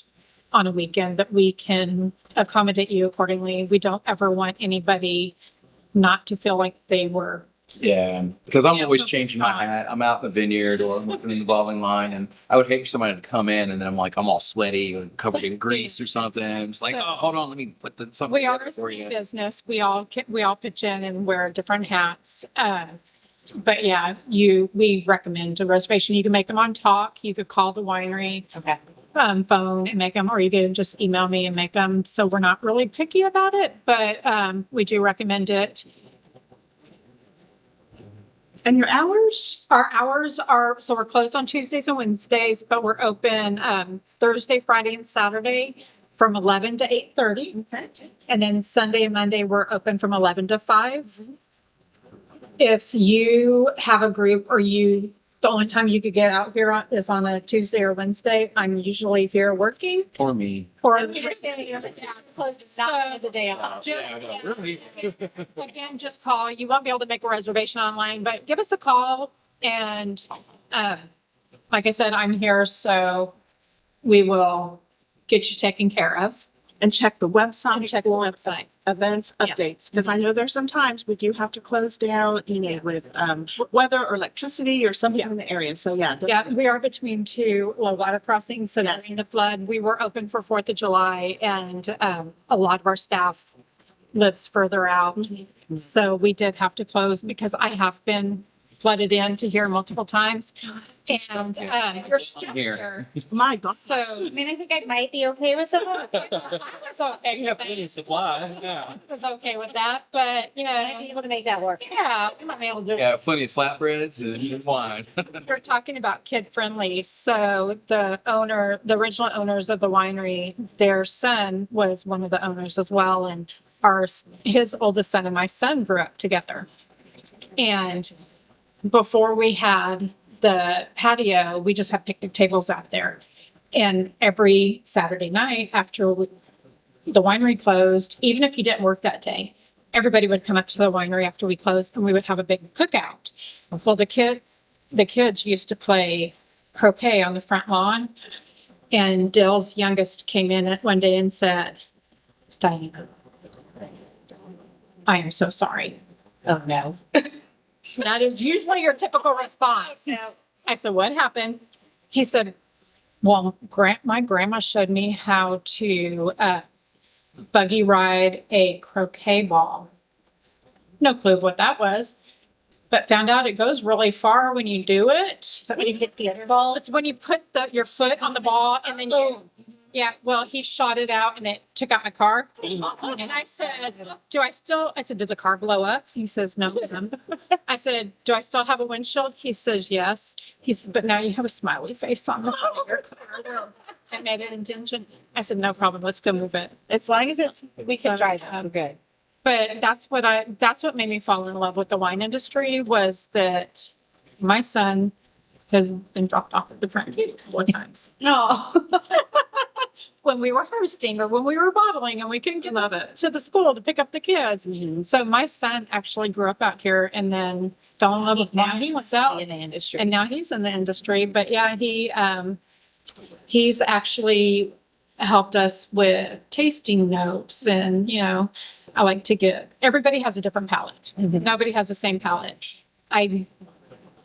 on a weekend, that we can accommodate you accordingly. We don't ever want anybody not to feel like they were Yeah, because I'm Yeah, always focus changing my on- hat. I'm out in the vineyard or I'm working in the bottling line, and I would hate for somebody to come in and then I'm like, I'm all sweaty and covered in grease or something. It's like, So- oh, hold on, let me put something We are together a for small you. business. We all pitch in and wear different hats. But yeah, we recommend a reservation. You can make them on Talk. You could call the winery Okay. phone and make them, or you can just email me and make them. So we're not really picky about it, but we do recommend it. And your hours? Our hours are, so we're closed on Tuesdays and Wednesdays, but we're open Thursday, Friday, and Saturday from 11 to 8:30. Okay. And then Sunday and Monday, we're open from 11 to 5. If you have a group or the only time you could get out here is on a Tuesday or Wednesday, I'm usually here working. For me. Or Closed, it's not as a day off. Again, just call. You won't be able to make a reservation online, but give us a call. And like I said, I'm here, so we will get you taken care of. And check the website. And check the for website. Events Yeah. updates, because I know there's sometimes we do have to close down, with weather or electricity or something in the area. So yeah. Yeah, we are between two low water crossings. So Yes. during the flood, we were open for 4th of July, and a lot of our staff lives further out. Mm-hmm. So we did have to close because I have been flooded into here multiple times. And you're still Here. here. My God. So I mean, I think I might be okay with that. I was okay with that. supply. Yeah. I was okay with that, but I might be able to make that work. yeah, we might be able to do it. Yeah, plenty of flatbreads and wine. We're talking about kid friendly. So the original owners of the winery, their son was one of the owners as well. And his oldest son and my son grew up together. And before we had the patio, we just had picnic tables out there. And every Saturday night after the winery closed, even if you didn't work that day, everybody would come up to the winery after we closed and we would have a big cookout. Well, the kids used to play croquet on the front lawn. And Dill's youngest came in one day and said, Dyana, I am so sorry. Oh, no. That is usually your typical response. I said, what happened? He said, well, my grandma showed me how to buggy ride a croquet ball. No clue of what that was, but found out it goes really far when you do it. But when you hit the other ball, It's when you put your foot on the ball and then yeah, well, he shot it out and it took out my car. And I said, I said, did the car blow up? He says, no, ma'am. I said, do I still have a windshield? He says, yes. He said, but now you have a smiley face on the front of your car. I made an intention. I said, no problem. Let's go move it. As long as it's we So, can drive it. We're good. But that's what made me fall in love with the wine industry was that my son has been dropped off at the front gate a couple of times. no. When we were harvesting or when we were bottling and we couldn't get Love it. to the school to pick up the kids. So my son actually grew up out here and then fell in love with Now wine he wants to himself. be in the industry. And now he's in the industry. But yeah, he's actually helped us with tasting notes. And, I like to everybody has a different palate. Mhm. Nobody has the same palate.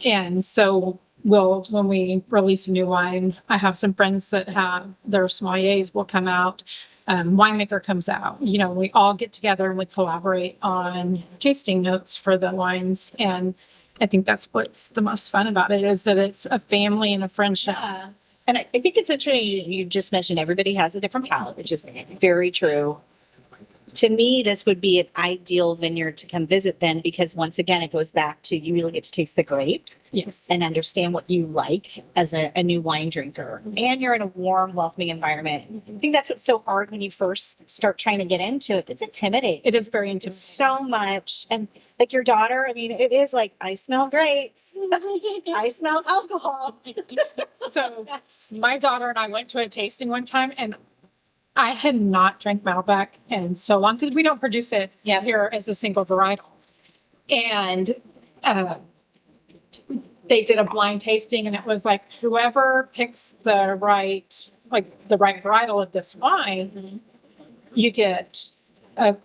And so when we release a new wine, I have some friends that have their sommeliers will come out. Winemaker comes out. We all get together and we collaborate on tasting notes for the wines. And I think that's what's the most fun about it is that it's a family and a friendship. Yeah. And I think it's interesting. You just mentioned everybody has a different palate, which is very true. To me, this would be an ideal vineyard to come visit then, because once again, it goes back to you really get to taste the grape Yes. and understand what you like as a new wine drinker. And you're in a warm, welcoming environment. I think that's what's so hard when you first start trying to get into it. It's intimidating. It is very It's intimidating. so much. And like your daughter, I mean, it is like, I smell grapes. I smell alcohol. So my daughter and I went to a tasting one time and I had not drank Malbec in so long because we don't produce it here as a single varietal. And they did a blind tasting and it was like whoever picks the right varietal of this wine, you get a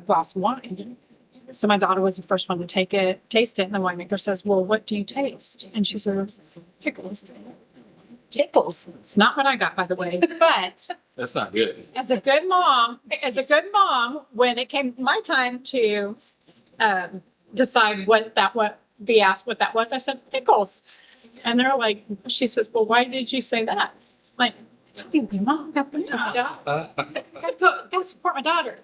glass of wine. So my daughter was the first one to taste it. And the winemaker says, well, what do you taste? And she says, pickles. Pickles. It's not what I got, by the way. But That's not good. as a good mom, when it came my time to decide be asked what that was, I said, pickles. And they're like, she says, well, why did you say that? Like, Mom, gotta support my daughter.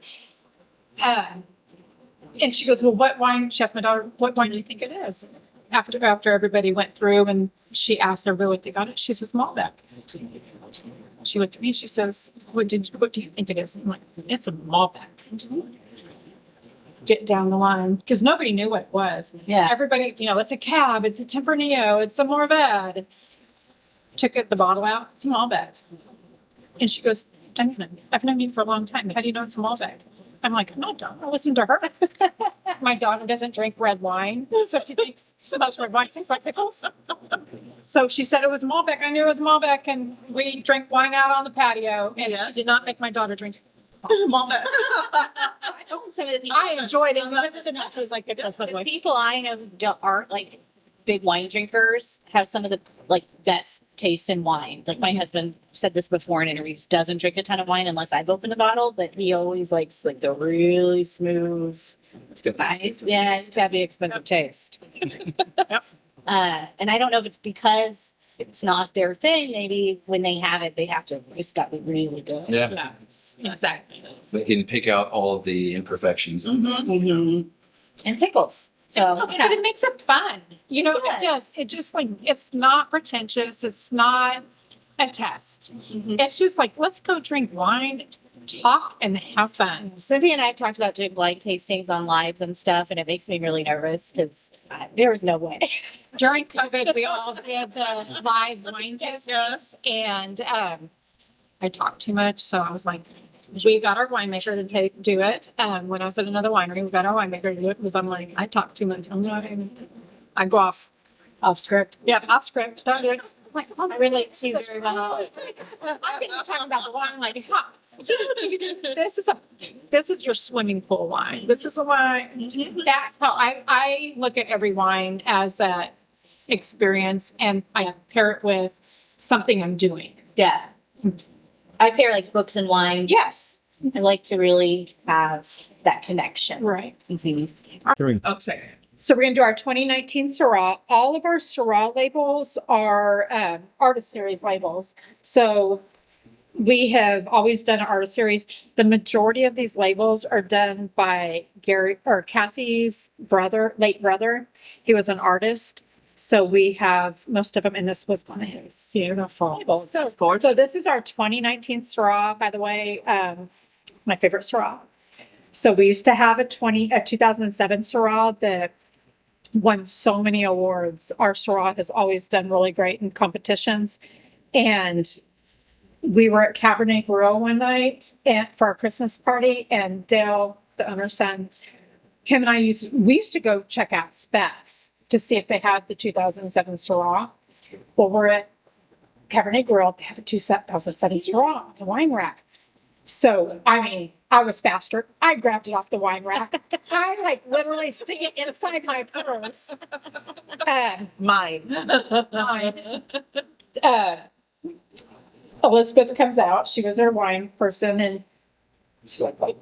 And she goes, well, what wine? She asked my daughter, what wine do you think it is? After everybody went through and she asked everybody what they got it, she says, Malbec. She looked at me and she says, what do you think it is? I'm like, it's a Malbec. Get down the line because nobody knew what it was. Yeah. Everybody, it's a Cab, it's a Tempranillo, it's a Morvad. Took the bottle out, it's a Malbec. And she goes, Diana, I've known you for a long time. How do you know it's a Malbec? I'm like, I'm not dumb. I listen to her. My daughter doesn't drink red wine, so she thinks most red wine tastes like pickles. So she said it was Malbec. I knew it was Malbec, and we drank wine out on the patio, and she did not make my daughter drink Malbec. I enjoyed it because it did not taste like pickles, by the way. People I know aren't like big wine drinkers have some of the best taste in wine. Like my husband said this before in interviews, doesn't drink a ton of wine unless I've opened a bottle, but he always likes the really smooth. It's got that Nice. Yeah, it's got the expensive taste. Yep. And I don't know if it's because it's not their thing. Maybe when they have it, it's got to be really good. Yeah. Exactly. They can pick out all of the imperfections. Mm-hmm. And pickles. So But it makes it fun. It It does. It just it's not pretentious. It's not a test. It's just let's go drink wine, talk, and have fun. Cynthia and I have talked about doing blind tastings on lives and stuff, and it makes me really nervous because there's no way. During COVID, we all did the live wine tastings, and I talked too much, so I was like, we got our winemaker to do it. When I was at another winery, we got our winemaker to do it because I'm like, I talk too much. I go off script. Yep, off script. Don't do it. I'm like, I relate to you very well. I'm going to talk about the wine. Like, this is your swimming pool wine. This is the wine. That's how I look at every wine as a experience, and I pair it with something I'm doing. Yeah. I pair books and wine. Yes. I like to really have that connection. Right. Okay. So we're going to do our 2019 Syrah. All of our Syrah labels are artist series labels. So we have always done an artist series. The majority of these labels are done by Kathy's late brother. He was an artist. So we have most of them, and this was one of his beautiful labels. So this is our 2019 Syrah, by the way, my favorite Syrah. So we used to have a 2007 Syrah that won so many awards. Our Syrah has always done really great in competitions. And we were at Cabernet Grill one night for our Christmas party, and Dale, the owner's son, him and I we used to go check out specs to see if they had the 2007 Syrah. Well, we're at Cabernet Grill. They have a 2007 Syrah. It's a wine rack. So, I was faster. I grabbed it off the wine rack. I literally stick it inside my purse. Mine. Elizabeth comes out. She was our wine person, and she's like, what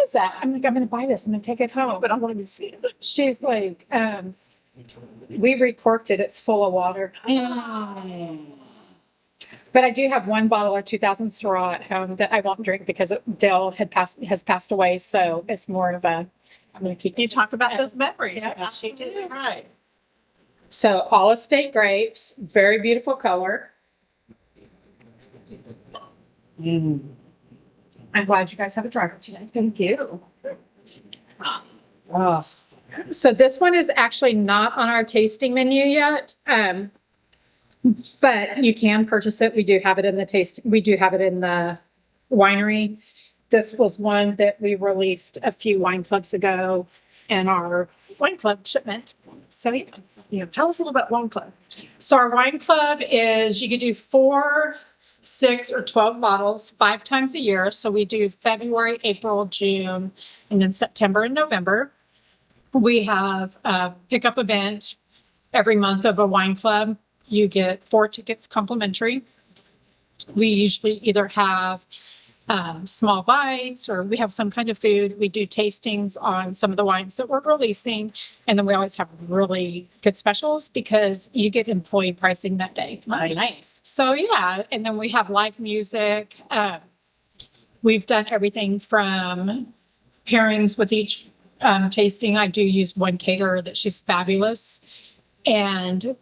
is that? I'm like, I'm going to buy this. I'm going to take it home. But I wanted to see it. She's like, we recorked it. It's full of water. But I do have one bottle of 2000 Syrah at home that I won't drink because Dale has passed away. So it's more of I'm going to keep. You talk about those memories. Yeah. Yes, you do. Right. So all estate grapes, very beautiful color. I'm glad you guys have a driver today. Thank you. Oh. So this one is actually not on our tasting menu yet. But you can purchase it. We do have it in the winery. This was one that we released a few wine clubs ago in our wine club shipment. So Tell us a little about Wine Club. So our wine club is you can do 4 6 or 12 bottles 5 times a year. So we do February, April, June, and then September and November. We have a pickup event every month of a wine club. You get 4 tickets complimentary. We usually either have small bites or we have some kind of food. We do tastings on some of the wines that we're releasing. And then we always have really good specials because you get employee pricing that day. Nice. So yeah, and then we have live music. We've done everything from pairings with each tasting. I do use one caterer that she's fabulous. And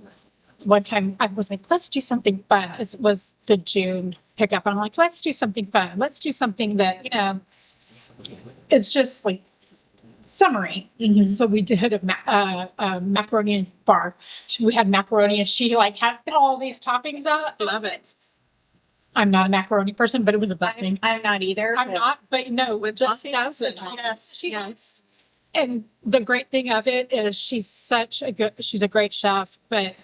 one time I was like, let's do something fun. It was the June pickup. I'm like, let's do something fun. Let's do something that, is just like summery. So we did a macaroni bar. We had macaroni and she like had all these toppings up. Love it. I'm not a macaroni person, but it was the best thing. I'm not either. I'm not, but no, With the toppings? stuff. Yes, She yes. And the great thing of it is she's a great chef, but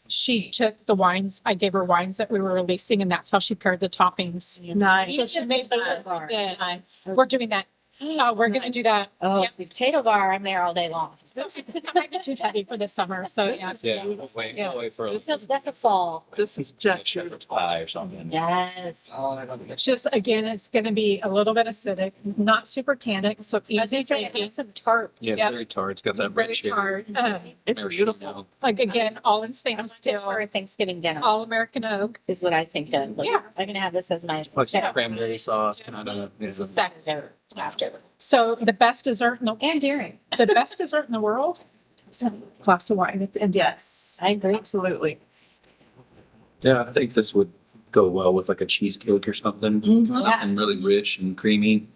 she took the wines. I gave her wines that we were releasing and that's how she paired the toppings. Nice. So she made Potato bar. that. We're doing that. Oh, we're going to do that. Oh, Yeah. it's the potato bar. I'm there all day long. So that might be too heavy for this summer. So yeah. Yeah, we'll wait for That's a fall. This is just shepherd's pie or something. Yes. It's just, again, it's going to be a little bit acidic, not super tannic. So easy drinking. Some tart. Yeah, Yeah. very tart. It's got that Very red cherry. tart. it's beautiful. Like again, all in stainless It's steel, for Thanksgiving dinner all American oak. is what I think of. Like, Yeah. I'm gonna have this as my Like some cranberry sauce, kind of. Exactly. dessert after. So the best dessert in the And during. the best dessert in the world is a glass of wine at the end. Yes, I agree. absolutely. Yeah, I think this would go well with like a cheesecake or something. Something really rich and creamy.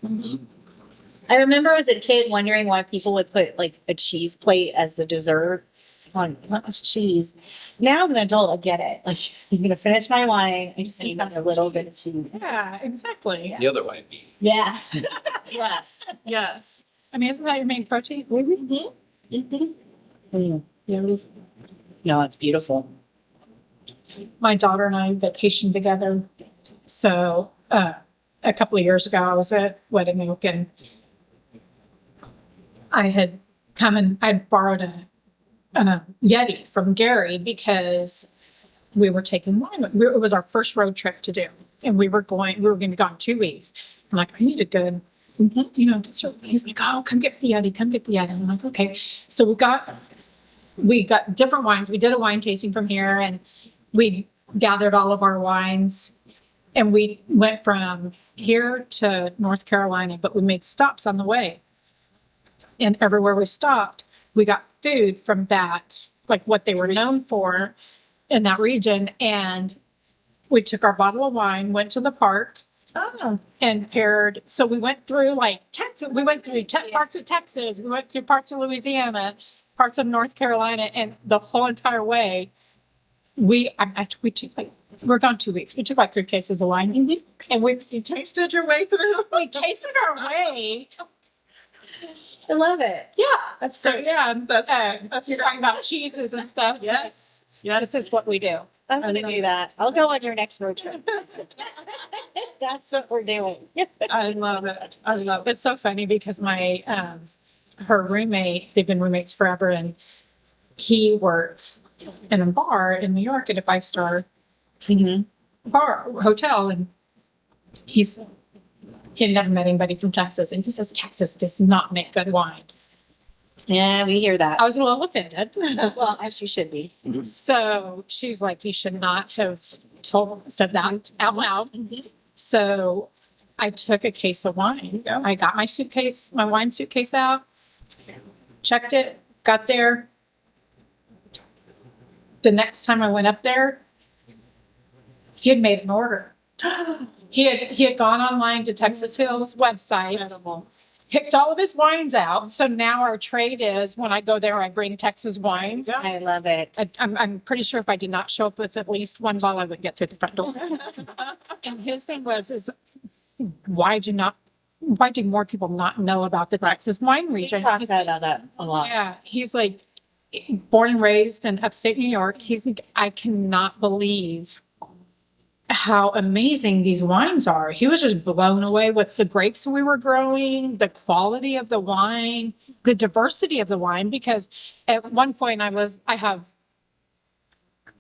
I remember as a kid wondering why people would put like a cheese plate as the dessert on what was cheese. Now as an adult, I get it. Like I'm gonna finish my wine. I just need a little bit of cheese. Yeah, exactly. The other way. Yeah. Yes. Yes. I mean, isn't that your main protein? No, it's beautiful. My daughter and I vacationed together. So a couple of years ago, I was at Wedding Oak and I had come and I borrowed a Yeti from Gary because we were taking wine. It was our first road trip to do, and we were going to be gone 2 weeks. I'm like, I need a good, dessert. He's like, oh, come get the Yeti, come get the Yeti. I'm like, okay. So we got different wines. We did a wine tasting from here, and we gathered all of our wines, and we went from here to North Carolina, but we made stops on the way. And everywhere we stopped, we got food from that, like what they were known for in that region. And we took our bottle of wine, went to the park, and paired. So we went through like Texas. We went through parts of Texas. We went through parts of Louisiana, parts of North Carolina, and the whole entire way, we took like, we're gone 2 weeks. We took like 3 cases of wine, and we Tasted your way through. we tasted our way. I love it. Yeah. That's So great. yeah, That's you're talking about cheeses and stuff. Yes. Yes. This is what we do. I'm gonna do that. I'll go on your next road trip. That's what we're doing. I love it. I love it. It's so funny because my her roommate, they've been roommates forever, and he works in a bar in New York at a 5-star bar hotel, and he had never met anybody from Texas, and he says Texas does not make good wine. Yeah, we hear that. I was a little offended. Well, as you should be. So she's like, you should not have said that out loud. So I took a case of wine. Yeah. I got my wine suitcase out, checked it, got there. The next time I went up there, he had made an order. He had gone online to Texas Hills website, Incredible. picked all of his wines out. So now our trade is when I go there, I bring Texas wines. Yeah. I love it. I'm pretty sure if I did not show up with at least one bottle, I would get through the front door. And his thing is why do more people not know about the Texas wine We region? talk He's like, about that a lot. yeah, he's like born and raised in upstate New York. He's like, I cannot believe how amazing these wines are. He was just blown away with the grapes we were growing, the quality of the wine, the diversity of the wine. Because at one point I have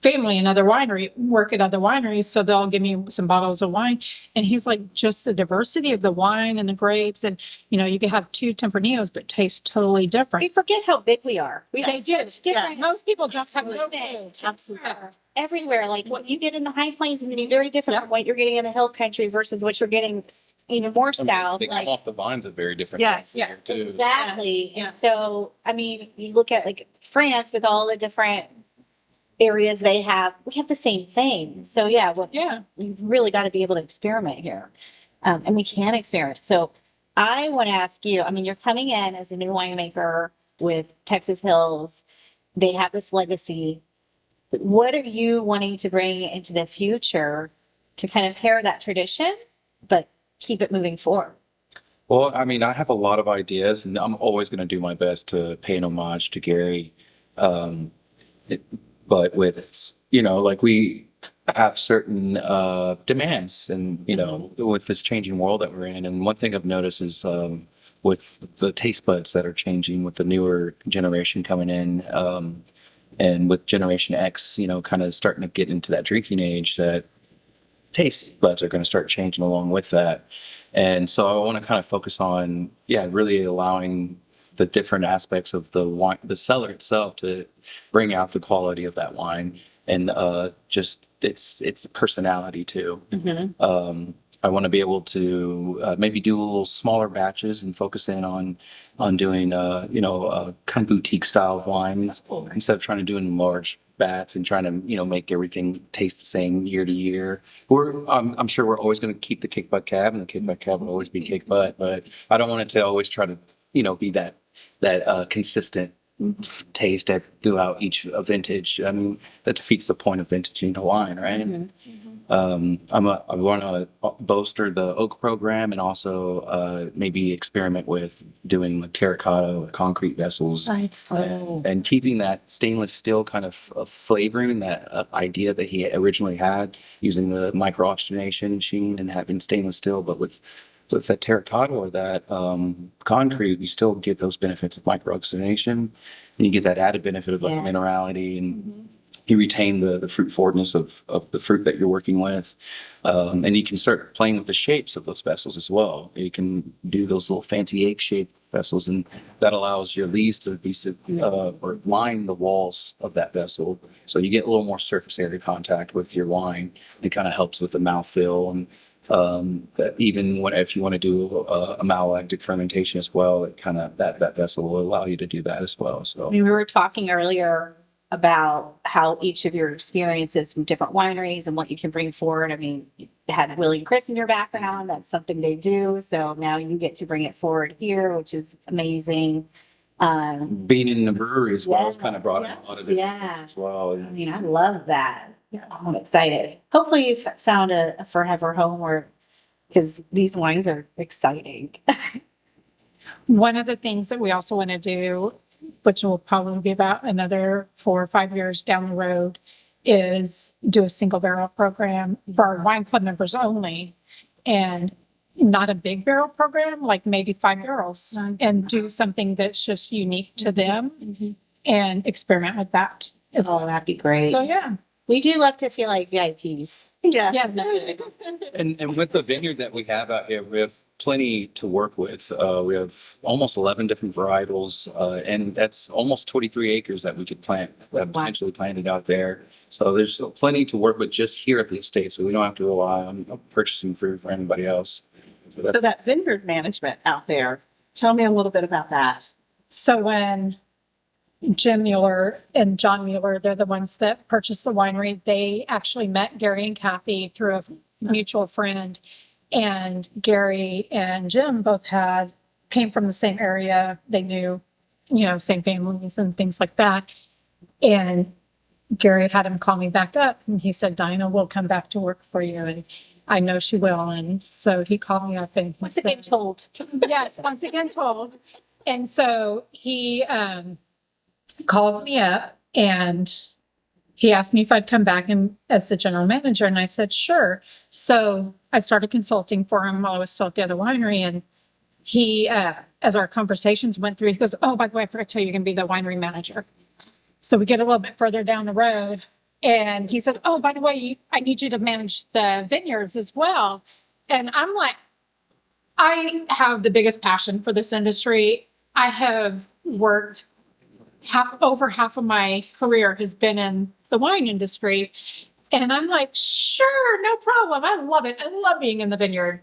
family in other winery work at other wineries, so they'll give me some bottles of wine, and he's like, just the diversity of the wine and the grapes, and you can have two Tempranillos but taste totally We different. forget how big we are. We They have do. such different Most people don't have no Absolutely. clue. Absolutely. everywhere. Like what you get in the high plains is going to be very different from what you're getting in the hill country versus what you're getting even more south. They come Like off the vines at very different Yes, times yeah, here, too. exactly. Yeah. And so, I mean, you look at like France with all the different areas they have, we have the same thing. So yeah, well, Yeah. we've really got to be able to experiment here. And we can experiment. So I want to ask you, I mean, you're coming in as a new winemaker with Texas Hills. They have this legacy. What are you wanting to bring into the future to kind of pair that tradition, but keep it moving forward? Well, I mean, I have a lot of ideas, and I'm always going to do my best to pay an homage to Gary. But with, like we have certain demands, and, with this changing world that we're in. And one thing I've noticed is with the taste buds that are changing with the newer generation coming in, and with Generation X, kind of starting to get into that drinking age, that taste buds are going to start changing along with that. And so I want to kind of focus on, really allowing the different aspects of the wine, the cellar itself, to bring out the quality of that wine, and just its personality too. I want to be able to maybe do a little smaller batches and focus in on doing kind of boutique style wines instead of trying to do in large bats and trying to make everything taste the same year to year. I'm sure we're always going to keep the kick butt cab, and the kick butt cab will always be kick butt, but I don't want it to always try to be that consistent taste throughout each vintage. I mean, that defeats the point of vintaging a wine, right? I want to bolster the oak program, and also maybe experiment with doing like terracotta or concrete vessels, and keeping that stainless steel kind of flavoring, that idea that he originally had, using the micro oxygenation machine and having stainless steel, but with that terracotta or that concrete, you still get those benefits of micro oxygenation, and you get that added benefit of like minerality, and you retain the fruit forwardness of the fruit that you're working with. And you can start playing with the shapes of those vessels as well. You can do those little fancy egg shaped vessels, and that allows your lees to be or line the walls of that vessel. So you get a little more surface area contact with your wine. It kind of helps with the mouthfeel, and even if you want to do a malolactic fermentation as well, it kind of that vessel will allow you to do that as well. So I mean, we were talking earlier about how each of your experiences from different wineries and what you can bring forward. I mean, you had Willie and Chris in your background. That's something they do. So now you get to bring it forward here, which is amazing. being in the brewery as well has kind of brought in a lot of different as well. I mean, I love that. I'm excited. Hopefully you've found a forever home, or because these wines are exciting. One of the things that we also want to do, which will probably be about another 4 or 5 years down the road, is do a single barrel program for our wine club members only, and not a big barrel program, like maybe 5 barrels, and do something that's just unique to them and experiment with that as well. Oh, that'd be great. So yeah. We do love to feel like VIPs. Yeah. Yes. And with the vineyard that we have out here, we have plenty to work with. We have almost 11 different varietals, and that's almost 23 acres that we could plant, potentially planted out there. So there's plenty to work with just here at the estate, so we don't have to rely on purchasing fruit for anybody else. So So that vineyard management out there, tell me a little bit about that. So when Jim Mueller and John Mueller, they're the ones that purchased the winery. They actually met Gary and Kathy through a mutual friend. And Gary and Jim both came from the same area. They knew, same families and things like that. And Gary had him call me back up, and he said, "Dyana will come back to work for you." And I know she will. And so he called me up, and Once again told. yes, once again told. And so he, called me up, and he asked me if I'd come back and as the general manager, and I said, sure. So I started consulting for him while I was still at the other winery. And he, as our conversations went through, he goes, oh, by the way, I forgot to tell you, you're going to be the winery manager. So we get a little bit further down the road and he says, oh, by the way, I need you to manage the vineyards as well. And I'm like, I have the biggest passion for this industry. I have worked over half of my career has been in the wine industry. And I'm like, sure, no problem. I love it. I love being in the vineyard.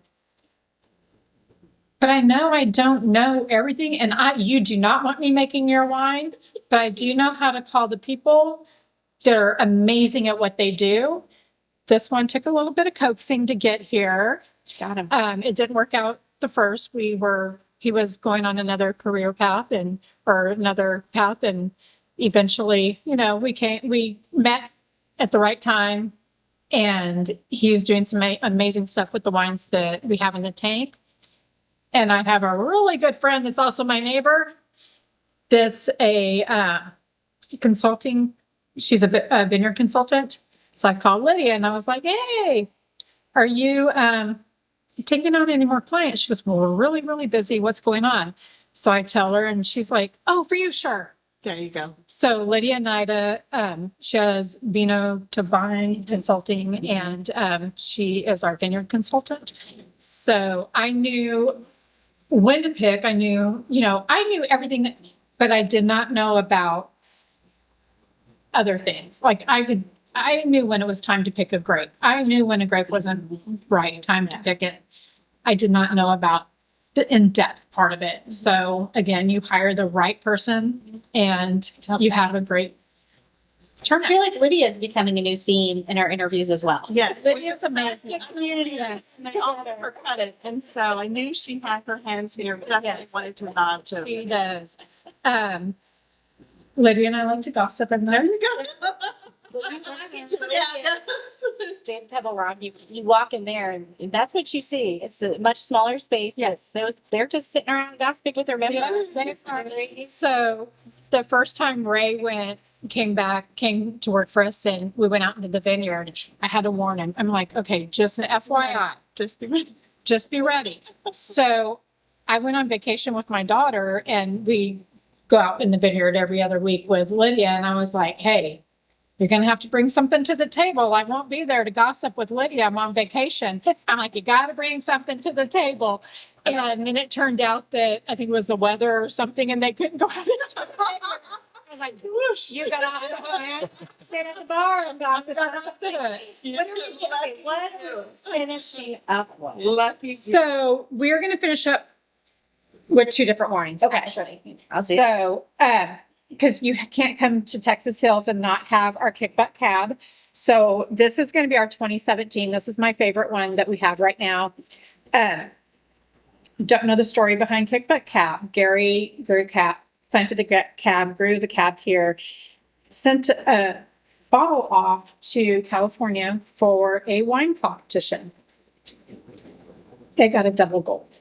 But I know I don't know everything. And you do not want me making your wine, but I do know how to call the people that are amazing at what they do. This one took a little bit of coaxing to get here. Got him. It didn't work out the first. He was going on another career path or another path. And eventually, we met at the right time and he's doing some amazing stuff with the wines that we have in the tank. And I have a really good friend that's also my neighbor that's a consulting. She's a vineyard consultant. So I called Lydia and I was like, hey, are you taking on any more clients? She goes, well, we're really, really busy. What's going on? So I tell her and she's like, oh, for you, sure. There you go. So Lydia Nida, she has Vino to Vine Consulting and she is our vineyard consultant. So I knew when to pick. I knew everything, but I did not know about other things. Like I knew when it was time to pick a grape. I knew when a grape wasn't right time to pick it. I did not know about the in-depth part of it. So again, you hire the right person and you have a great I turnout. feel like Lydia is becoming a new theme in our interviews as well. Yes. Lydia's amazing. Community, yes. And they all her credit. And so I knew she had her hands here. Definitely Yes. wanted to nod to. She does. Lydia and I like to gossip and There you go. Dan Pebble Rock, you walk in there and that's what you see. It's a much smaller space. Yes. They're just sitting around gossiping with their members. So the first time Ray came to work for us and we went out into the vineyard, I had to warn him. I'm like, okay, just an FYI, Just be ready. just be ready. So I went on vacation with my daughter and we go out in the vineyard every other week with Lydia. And I was like, hey, you're going to have to bring something to the table. I won't be there to gossip with Lydia. I'm on vacation. I'm like, you got to bring something to the table. And then it turned out that I think it was the weather or something and they couldn't go out into the vineyard. I was like, whoosh, you got to sit at the bar and gossip about it. Finishing up with? Lucky you. So we're going to finish up with two different wines. Okay. Actually. I'll do. So, because you can't come to Texas Hills and not have our Kickbutt Cab. So this is going to be our 2017. This is my favorite one that we have right now. Don't know the story behind Kickbutt Cab. Gary grew planted the cab, grew the cab here, sent a bottle off to California for a wine competition. It got a double gold.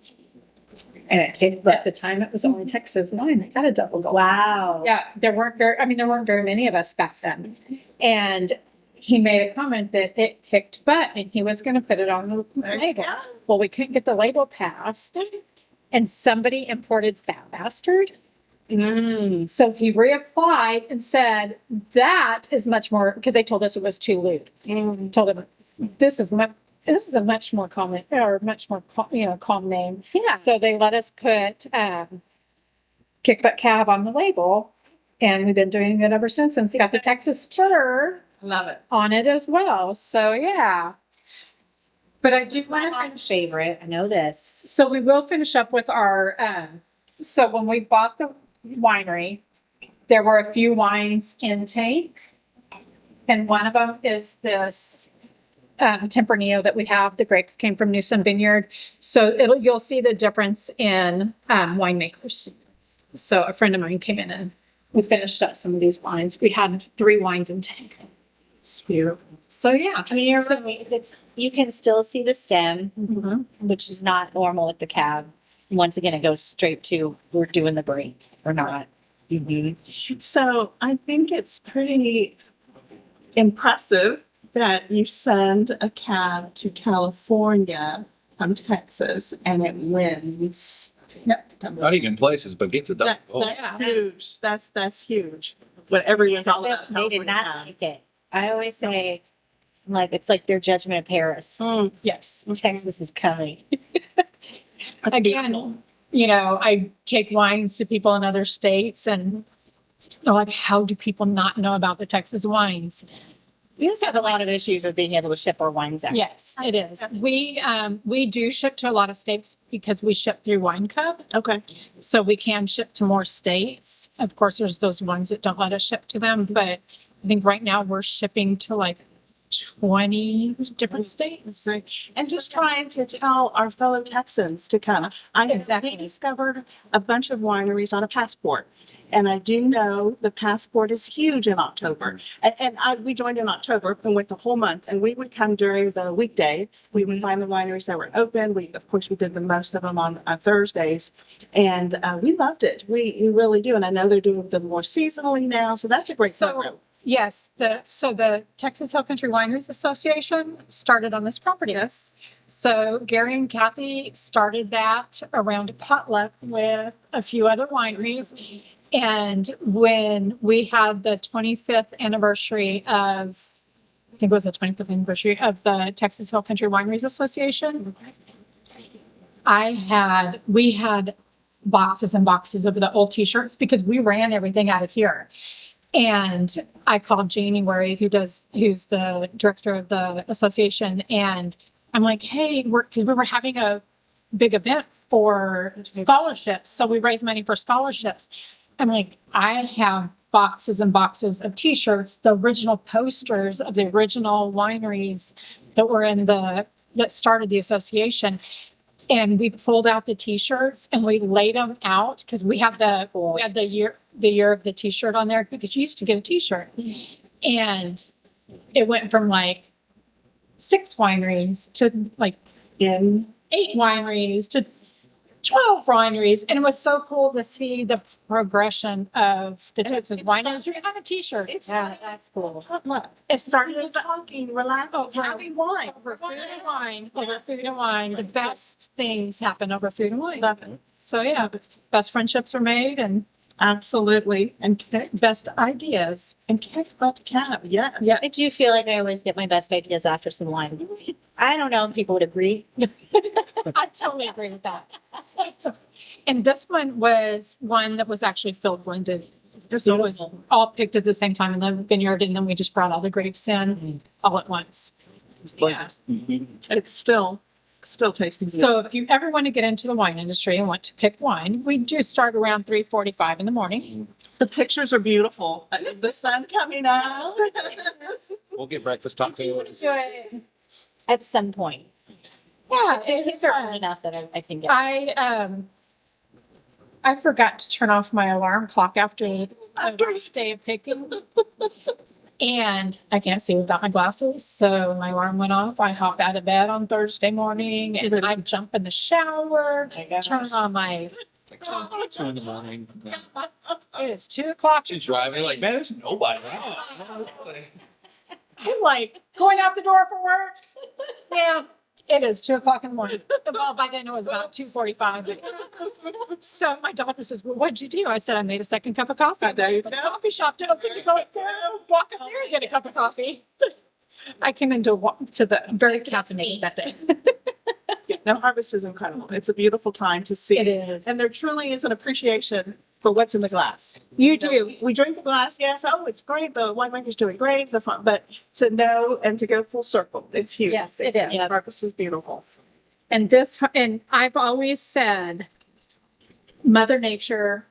And at the time it was only Texas wine that got a double gold. Wow. Yeah, there weren't very many of us back then. And he made a comment that it kicked butt and he was going to put it on the label. Well, we couldn't get the label passed and somebody imported Fat Bastard. So he reapplied and said, that is much more, because they told us it was too lewd. Told him, this is a much more common or much more, calm name. Yeah. So they let us put Kick Butt Cab on the label, and we've been doing it ever since. And it's got the Texas Tour Love it. on it as well. So yeah. But I just My want mom's favorite. I know this. so we will finish up with our. So when we bought the winery, there were a few wines in tank, and one of them is this Tempranillo that we have. The grapes came from Newsom Vineyard, so you'll see the difference in winemakers. So a friend of mine came in and we finished up some of these wines. We had 3 wines in tank. It's beautiful. So yeah, I mean, you can still see the stem, which is not normal with the cab. Once again, it goes straight to we're doing the break or not. So I think it's pretty impressive that you send a cab to California from Texas and it wins. Not even places, but gets it done. That, Oh, that's huge. That's huge. Whatever is all about. They did California not cab. like it. I always say, like, it's like their judgment of Paris. Mm. Yes. Texas is coming. That's beautiful. Again, you know, I take wines to people in other states and they're like, how do people not know about the Texas wines? We also have a lot of issues with being able to ship our wines out. Yes, it is. We do ship to a lot of states because we ship through Wine Cup. Okay. So we can ship to more states. Of course, there's those ones that don't let us ship to them, but I think right now we're shipping to like 20 different states. And just trying to tell our fellow Texans to come. Exactly. We discovered a bunch of wineries on a passport. And I do know the passport is huge in October. We joined in October and went the whole month. And we would come during the weekday. We would find the wineries that were open. Of course, we did the most of them on Thursdays. And we loved it. We really do. And I know they're doing them more seasonally now. So that's a great program. So, yes, the Texas Hill Country Wineries Association started on this property. Yes. So Gary and Kathy started that around a potluck with a few other wineries. And when we had the 25th anniversary of, I think it was the 25th anniversary of the Texas Hill Country Wineries Association, we had boxes and boxes of the old t-shirts because we ran everything out of here. And I called January, who's the director of the association, and I'm like, hey, because we were having a big event for scholarships. So we raised money for scholarships. I'm like, I have boxes and boxes of t-shirts, the original posters of the original wineries that were that started the association. And we pulled out the t-shirts and we laid them out because we had the year of the t-shirt on there because you used to get a t-shirt. And it went from like 6 wineries to like 8 wineries to 12 wineries. And it was so cool to see the progression of the Texas wine industry on a t-shirt. That's cool. It started as Talking, relaxing, having wine. over food and wine. Over food and wine. The best things happen over food and wine. Love it. So yeah, best friendships are made and Absolutely. And best ideas. cake about the cab. Yes. Yeah. I do feel like I always get my best ideas after some wine. I don't know if people would agree. I totally agree with that. And this one was one that was actually field blended. So it was all picked at the same time in the vineyard, and then we just brought all the grapes in all at once. It's gorgeous. It's still tasting good. So if you ever want to get into the wine industry and want to pick wine, we do start around 3:45 in the morning. The pictures are beautiful. The sun coming out. We'll get breakfast tacos. At some point. Yeah, It's early enough that I can get. I forgot to turn off my alarm clock after the first day of picking. And I can't see without my glasses. So my alarm went off. I hop out of bed on Thursday morning and I jump in the shower, turn on my, It's like 2 in the morning. it is 2:00. She's driving. You're like, man, there's nobody out. I'm like going out the door for work. Yeah, it is 2:00 in the morning. Well, by then it was about 2:45. So my daughter says, well, what'd you do? I said, I made a second cup of coffee. There you The go. coffee shop to open to go walk up there and get a cup of coffee. I came into the very caffeinated that day. No, harvest is incredible. It's a beautiful time to see. It is. And there truly is an appreciation for what's in the glass. You know, do. we drink the glass, yes. Oh, it's great. The winemaker's doing great. The fun, but to know and to go full circle, it's huge. Yes, it is. Yeah, harvest is beautiful. And I've always said, Mother Nature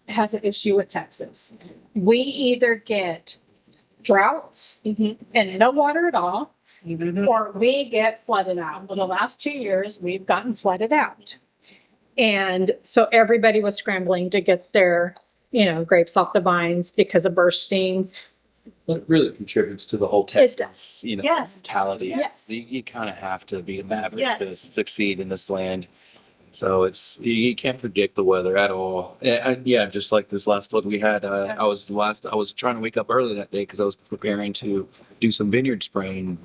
has an issue with Texas. We either get droughts and no water at all, or we get flooded out. Well, the last 2 years, we've gotten flooded out. And so everybody was scrambling to get their, grapes off the vines because of bursting. It really contributes to the whole Texas, Yes. mentality. Yes. You kind of have to be a maverick Yes. to succeed in this land. So you can't predict the weather at all. Yeah, just like this last flood we had. I was trying to wake up early that day because I was preparing to do some vineyard spraying,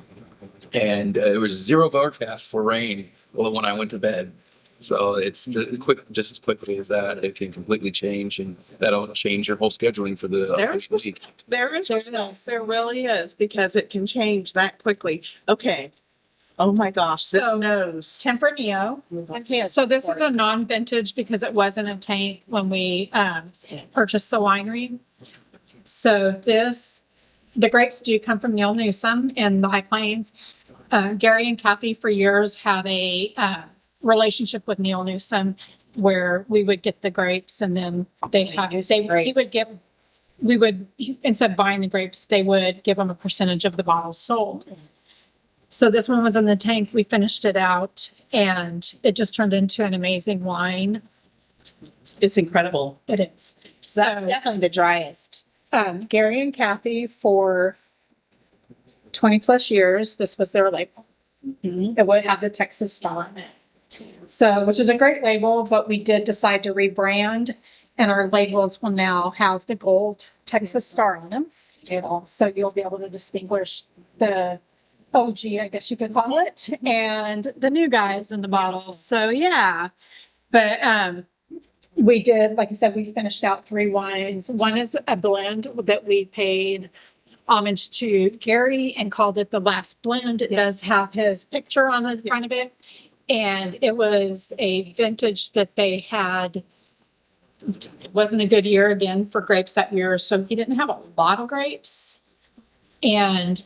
and there was zero forecast for rain when I went to bed. So it's just as quickly as that, it can completely change, and that'll change your whole scheduling for the There's week. there is respect. There really is, because it can change that quickly. Okay. Oh my gosh, this So- nose. Tempranillo. So this is a non-vintage because it wasn't a tank when we purchased the winery. So the grapes do come from Neil Newsom in the High Plains. Gary and Kathy for years had a relationship with Neil Newsom where we would get the grapes and then we would, instead of buying the grapes, they would give them a percentage of the bottles sold. So this one was in the tank. We finished it out and it just turned into an amazing wine. It's incredible. It is. So that's definitely the driest. Gary and Kathy for 20 plus years, this was their label. It would have the Texas star on it. So, which is a great label, but we did decide to rebrand and our labels will now have the gold Texas star on them. So you'll be able to distinguish the OG, I guess you could call it, and the new guys in the bottle. So yeah, but we did, like I said, we finished out 3 wines. One is a blend that we paid homage to Gary and called it the last blend. It does have his picture on the front of it, and it was a vintage that they had. It wasn't a good year again for grapes that year, so he didn't have a lot of grapes, and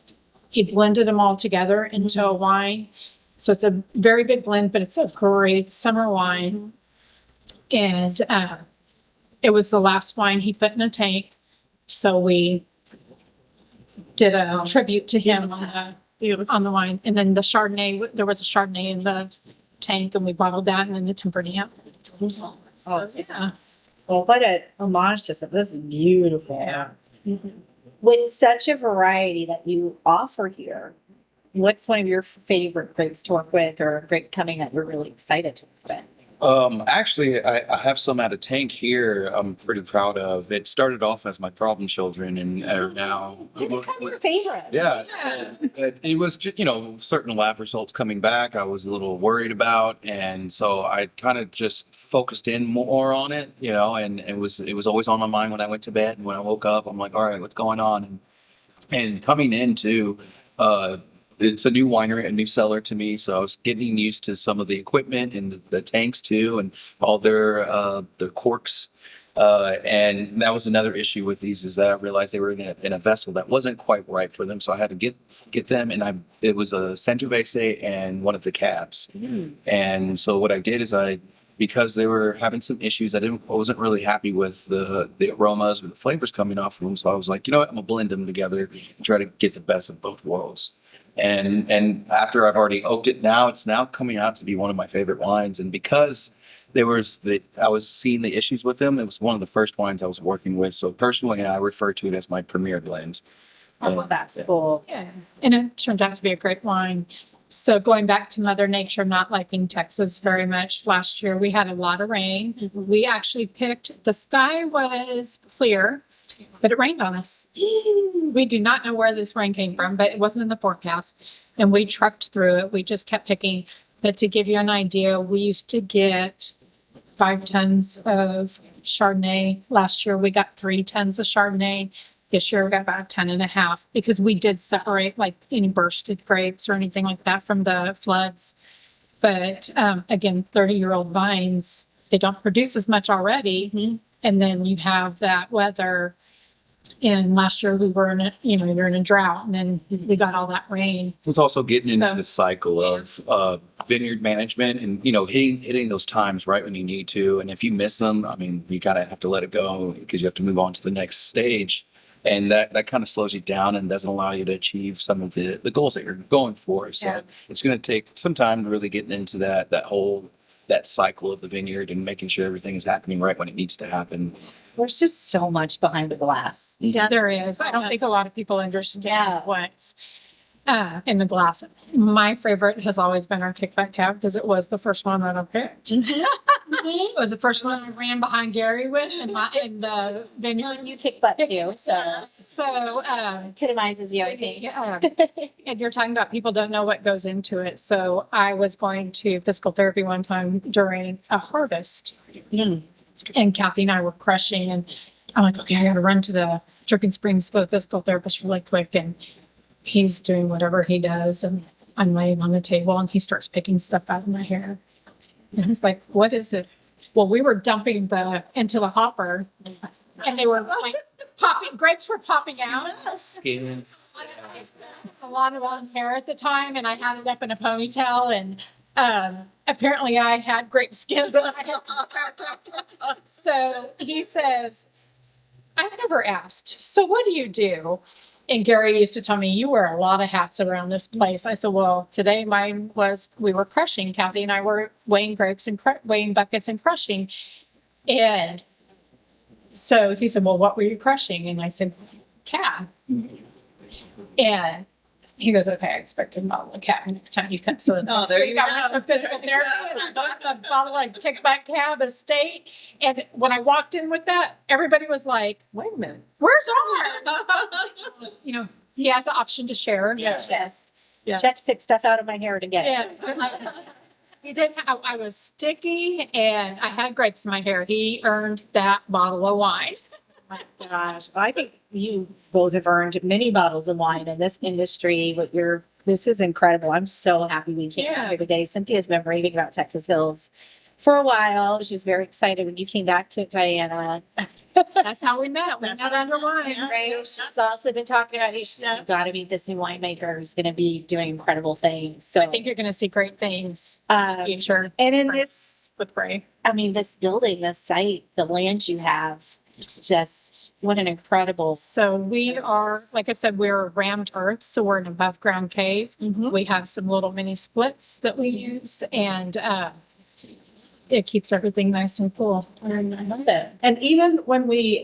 he blended them all together into a wine. So it's a very big blend, but it's a great summer wine. And it was the last wine he put in a tank. So we did a tribute to him on the wine. And then the Chardonnay, there was a Chardonnay in the tank and we bottled that, and then the Tempranillo. So, yeah. Well, what a homage to something. This is beautiful. With such a variety that you offer here, what's one of your favorite grapes to work with, or a grape coming that you're really excited to work with? Actually, I have some out of tank here. I'm pretty proud of. It started off as my problem children, and are now. They become your favorite. Yeah, it was just, certain lab results coming back. I was a little worried about, and so I kind of just focused in more on it, and it was always on my mind when I went to bed, and when I woke up, I'm like, all right, what's going on? And coming into it's a new winery, a new cellar to me, so I was getting used to some of the equipment and the tanks too, and all their corks. And that was another issue with these, is that I realized they were in a vessel that wasn't quite right for them, so I had to get them. And it was a Sangiovese and one of the cabs. And so what I did is because they were having some issues, I wasn't really happy with the aromas or the flavors coming off of them. So I was like, you know what, I'm gonna blend them together and try to get the best of both worlds. And after I've already oaked it, now it's coming out to be one of my favorite wines. And because I was seeing the issues with them, it was one of the first wines I was working with. So personally, I refer to it as my premier blend. Oh, that's cool. Yeah. And it turned out to be a great wine. So going back to Mother Nature not liking Texas very much, last year we had a lot of rain. We actually the sky was clear, but it rained on us. We do not know where this rain came from, but it wasn't in the forecast. And we trucked through it. We just kept picking. But to give you an idea, we used to get 5 tons of Chardonnay. Last year we got 3 tons of Chardonnay. This year we got about 10.5, because we did separate like any bursted grapes or anything like that from the floods. But again, 30-year-old vines, they don't produce as much already. And then you have that weather. And last year we were you're in a drought, and then we got all that rain. It's also getting into the cycle of vineyard management and, hitting those times right when you need to. And if you miss them, I mean, you gotta have to let it go because you have to move on to the next stage. And that kind of slows you down and doesn't allow you to achieve some of the goals that you're going for. So it's going to take some time to really get into that cycle of the vineyard and making sure everything is happening right when it needs to happen. There's just so much behind the glass. Yeah, there is. I don't think a lot of people understand in the glass. My favorite has always been our kickback cab because it was the first one that I picked. It was the first one I ran behind Gary with in the vineyard. You kick butt too, so So, epitomizes you, I think. yeah, and you're talking about people don't know what goes into it. So I was going to physical therapy one time during a harvest, and Kathy and I were crushing, and I'm like, okay, I got to run to the Dripping Springs for the physical therapist really quick, and he's doing whatever he does, and I'm laying on the table, and he starts picking stuff out of my hair, and he's like, "What is this?" Well, we were dumping into the hopper, and they were like popping. Grapes were popping out. Skins. A lot of long hair at the time, and I had it up in a ponytail, and apparently I had grape skins on my hair. So he says, I never asked, so what do you do? And Gary used to tell me, you wear a lot of hats around this place. I said, well, today mine was, we were crushing. Kathy and I were weighing grapes and weighing buckets and crushing. And so he said, well, what were you crushing? And I said, cab. And he goes, okay, I expect a bottle of cab next time you come. So Oh, there you I went go. to physical therapy and I got a bottle of Kickback Cab Estate. And when I walked in with that, everybody was like, Wait a minute. where's ours? You know, he has the option to share. Yes. Yeah. She had to pick stuff out of my hair to get it. Yeah. He did. I was sticky and I had grapes in my hair. He earned that bottle of wine. Oh my gosh. Well, I think you both have earned many bottles of wine in this industry. This is incredible. I'm so happy we came out here today. Cynthia's been raving about Texas Hills for a while. She was very excited when you came back to Dyana. That's how we met. We met under wine. Right? She's also been talking about, hey, she's got to meet this new winemaker who's going to be doing incredible things. So I think you're going to see great things future and in this, with Ray. I mean, this building, this site, the land you have, it's just what an incredible. So we are, like I said, we're rammed earth. So we're an above ground cave. We have some little mini splits that we use, and it keeps everything nice and cool. And even when we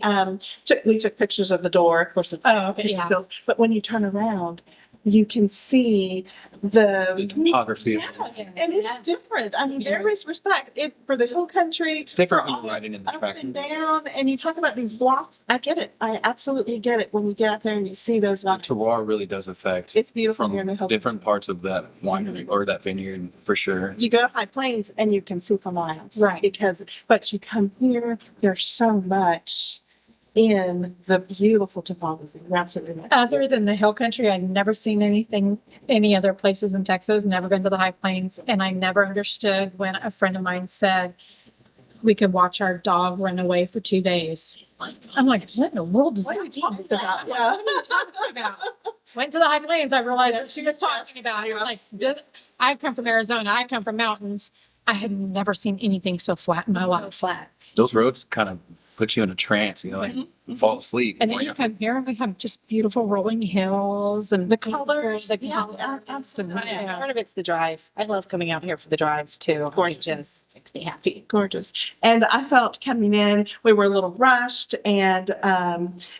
took pictures of the door, of course it's yeah. but when you turn around, you can see The the topography. Yes, and it's different. I mean, there is respect for the hill country. It's different for when you're riding in the up track. and down, and you talk about these blocks. I get it. I absolutely get it when you get out there and you see those The blocks. terroir really does affect It's beautiful from here in the hill. different parts of that winery or that vineyard for sure. You go to high plains and you can see for miles. Right. But you come here, there's so much in the beautiful topography. You're absolutely right. Other than the hill country, I'd never seen any other places in Texas, never been to the high plains. And I never understood when a friend of mine said we could watch our dog run away for 2 days. I'm like, what in the world does What are that you mean? talking about? What are you talking about? Went to the high plains. I realized what she was talking about. yes. Like, I come from Arizona. I come from mountains. I had never seen anything so flat in my life. Flat. Those roads kind of put you in a trance, you know, like you fall asleep. And then you come here and we have just beautiful rolling hills and The colors, the yeah, colors. absolutely. Yeah. Part of it's the drive. I love coming out here for the drive too. It just makes me happy. Gorgeous. And I felt coming in, we were a little rushed and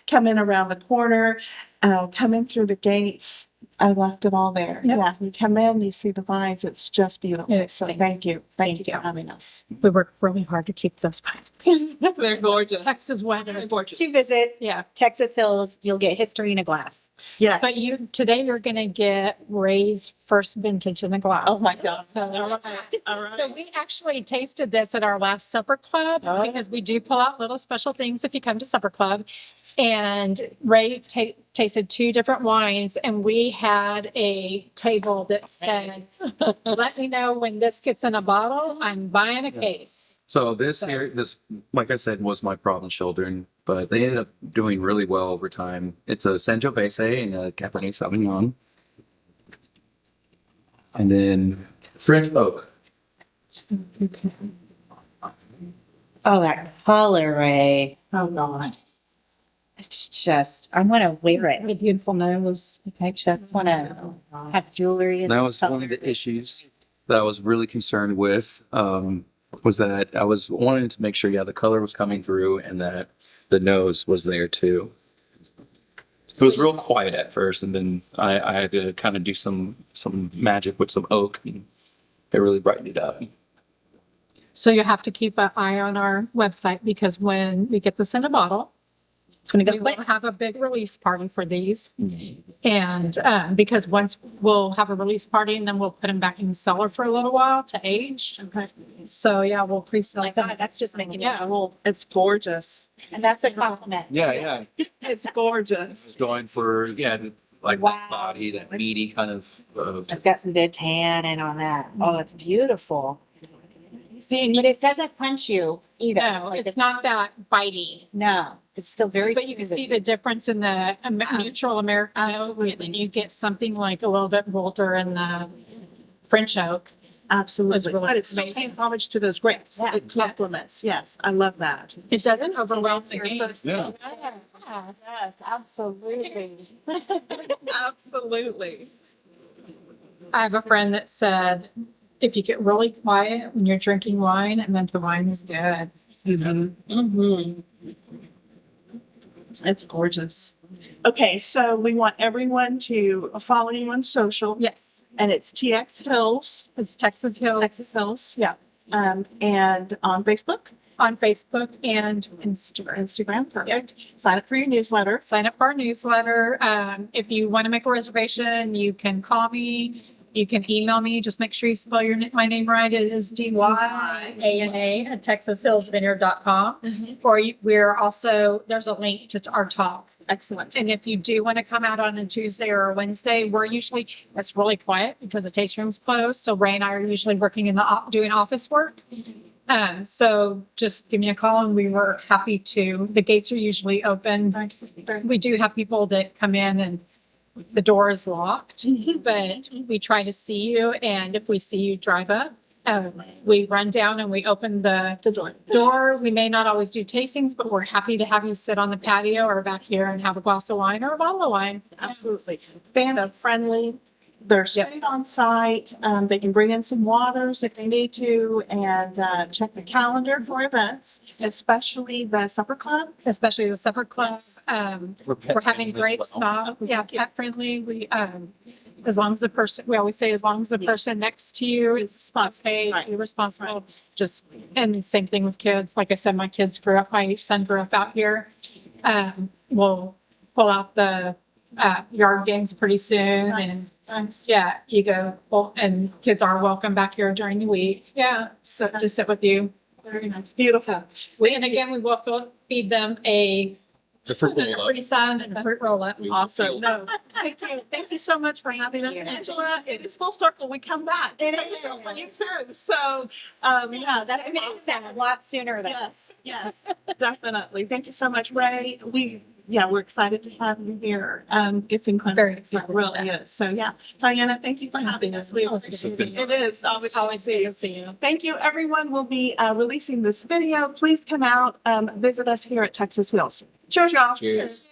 coming around the corner, coming through the gates. I left it all there. Yep. Yeah, you come in, you see the vines. It's just beautiful. Yes, So thank thank you. Thank you you. for having us. We work really hard to keep those pines. They're gorgeous. Texas weather. To visit Yeah. Texas Hills, you'll get history in a glass. Yeah. But today you're going to get Ray's first vintage in the glass. Oh my God. So, All right. so we actually tasted this at our last supper club Oh. because we do pull out little special things if you come to supper club. And Ray tasted 2 different wines, and we had a table that said, "Let me know when this gets in a bottle. I'm buying a case." So this here, like I said, was my problem children, but they ended up doing really well over time. It's a Sangiovese and a Cabernet Sauvignon. And then French oak. Oh, that color, Ray. Oh God. It's just, I want to wear A it. beautiful nose. I just want to have jewelry. in That this was color. one of the issues that I was really concerned with, was that I was wanting to make sure, the color was coming through and that the nose was there too. It was real quiet at first, and then I had to kind of do some magic with some oak, and it really brightened it up. So you have to keep an eye on our website because when we get this in a bottle, It's going to we go will quick. have a big release party for these. And because once we'll have a release party and then we'll put them back in the cellar for a little while to age. So yeah, we'll pre-sell. My God, that's just making it Yeah. cool. It's gorgeous. And that's a compliment. Yeah. It's gorgeous. It's going for, like Wow. that body, that meaty kind of, It's got some good tannin on that. Oh, it's beautiful. See, and But it doesn't punch you either. no, Like it's not that bitey. No, it's still very. But you can see the difference in the neutral American oak, and then you get something like a little bit bolder in the French oak. Absolutely. really But it's still amazing. paying homage to those grapes. Yeah. It complements. Yes, I love that. It doesn't overwhelm the game. Yeah. Yes, absolutely. Absolutely. I have a friend that said, if you get really quiet when you're drinking wine, and then the wine is good. Mm-hmm. It's gorgeous. Okay, so we want everyone to follow you on social. Yes, And it's TX Hills, it's Texas Hills. Texas Hills. Yeah, And on Facebook, on Facebook and Instagram. Instagram. Perfect. Sign up for your newsletter. Sign up for our newsletter. If you want to make a reservation, you can call me. You can email me. Just make sure you spell my name right. It is Dyana at TexasHillsVineyard.com. Or we're also, there's a link to our talk. Excellent. And if you do want to come out on a Tuesday or a Wednesday, it's really quiet because the taste room's closed. So Ray and I are usually working in doing office work. So just give me a call and we were happy to. The gates are usually open. We do have people that come in and the door is locked, but we try to see you. And if we see you drive up, we run down and we open the door. We may not always do tastings, but we're happy to have you sit on the patio or back here and have a glass of wine or a bottle of wine. Absolutely. Family friendly. There's Yep. food on site. They can bring in some waters if they need to and check the calendar for events, especially the supper club. Especially the supper club. We're having friendly great as well. stuff. Yeah, pet friendly. As long as we always say, as long as the person next to you is responsible, Right. you're responsible. And same thing with kids. Like I said, my son grew up out here. We'll pull out the yard games pretty soon. Nice. And yeah, you go, and kids are welcome back here during the week. Yeah, so to sit with you. Very nice. Beautiful. And again, we will feed them a The fruit roll up. Capri Sun and a fruit roll up. Awesome. No, thank you. Thank you so much for having us, Angela. It is full circle. We come back. It Texas is. Hills with you too. So, yeah, That's amazing. A lot sooner than. Yes, definitely. Thank you so much, Ray. We're excited to have you here. It's incredible. Very excited. It really is. So yeah, Diana, thank you for having us. We Always appreciate good to it. It is always good to Always see good you. to see you. Thank you, everyone. We'll be releasing this video. Please come out, visit us here at Texas Hills. Cheers, y'all. Cheers.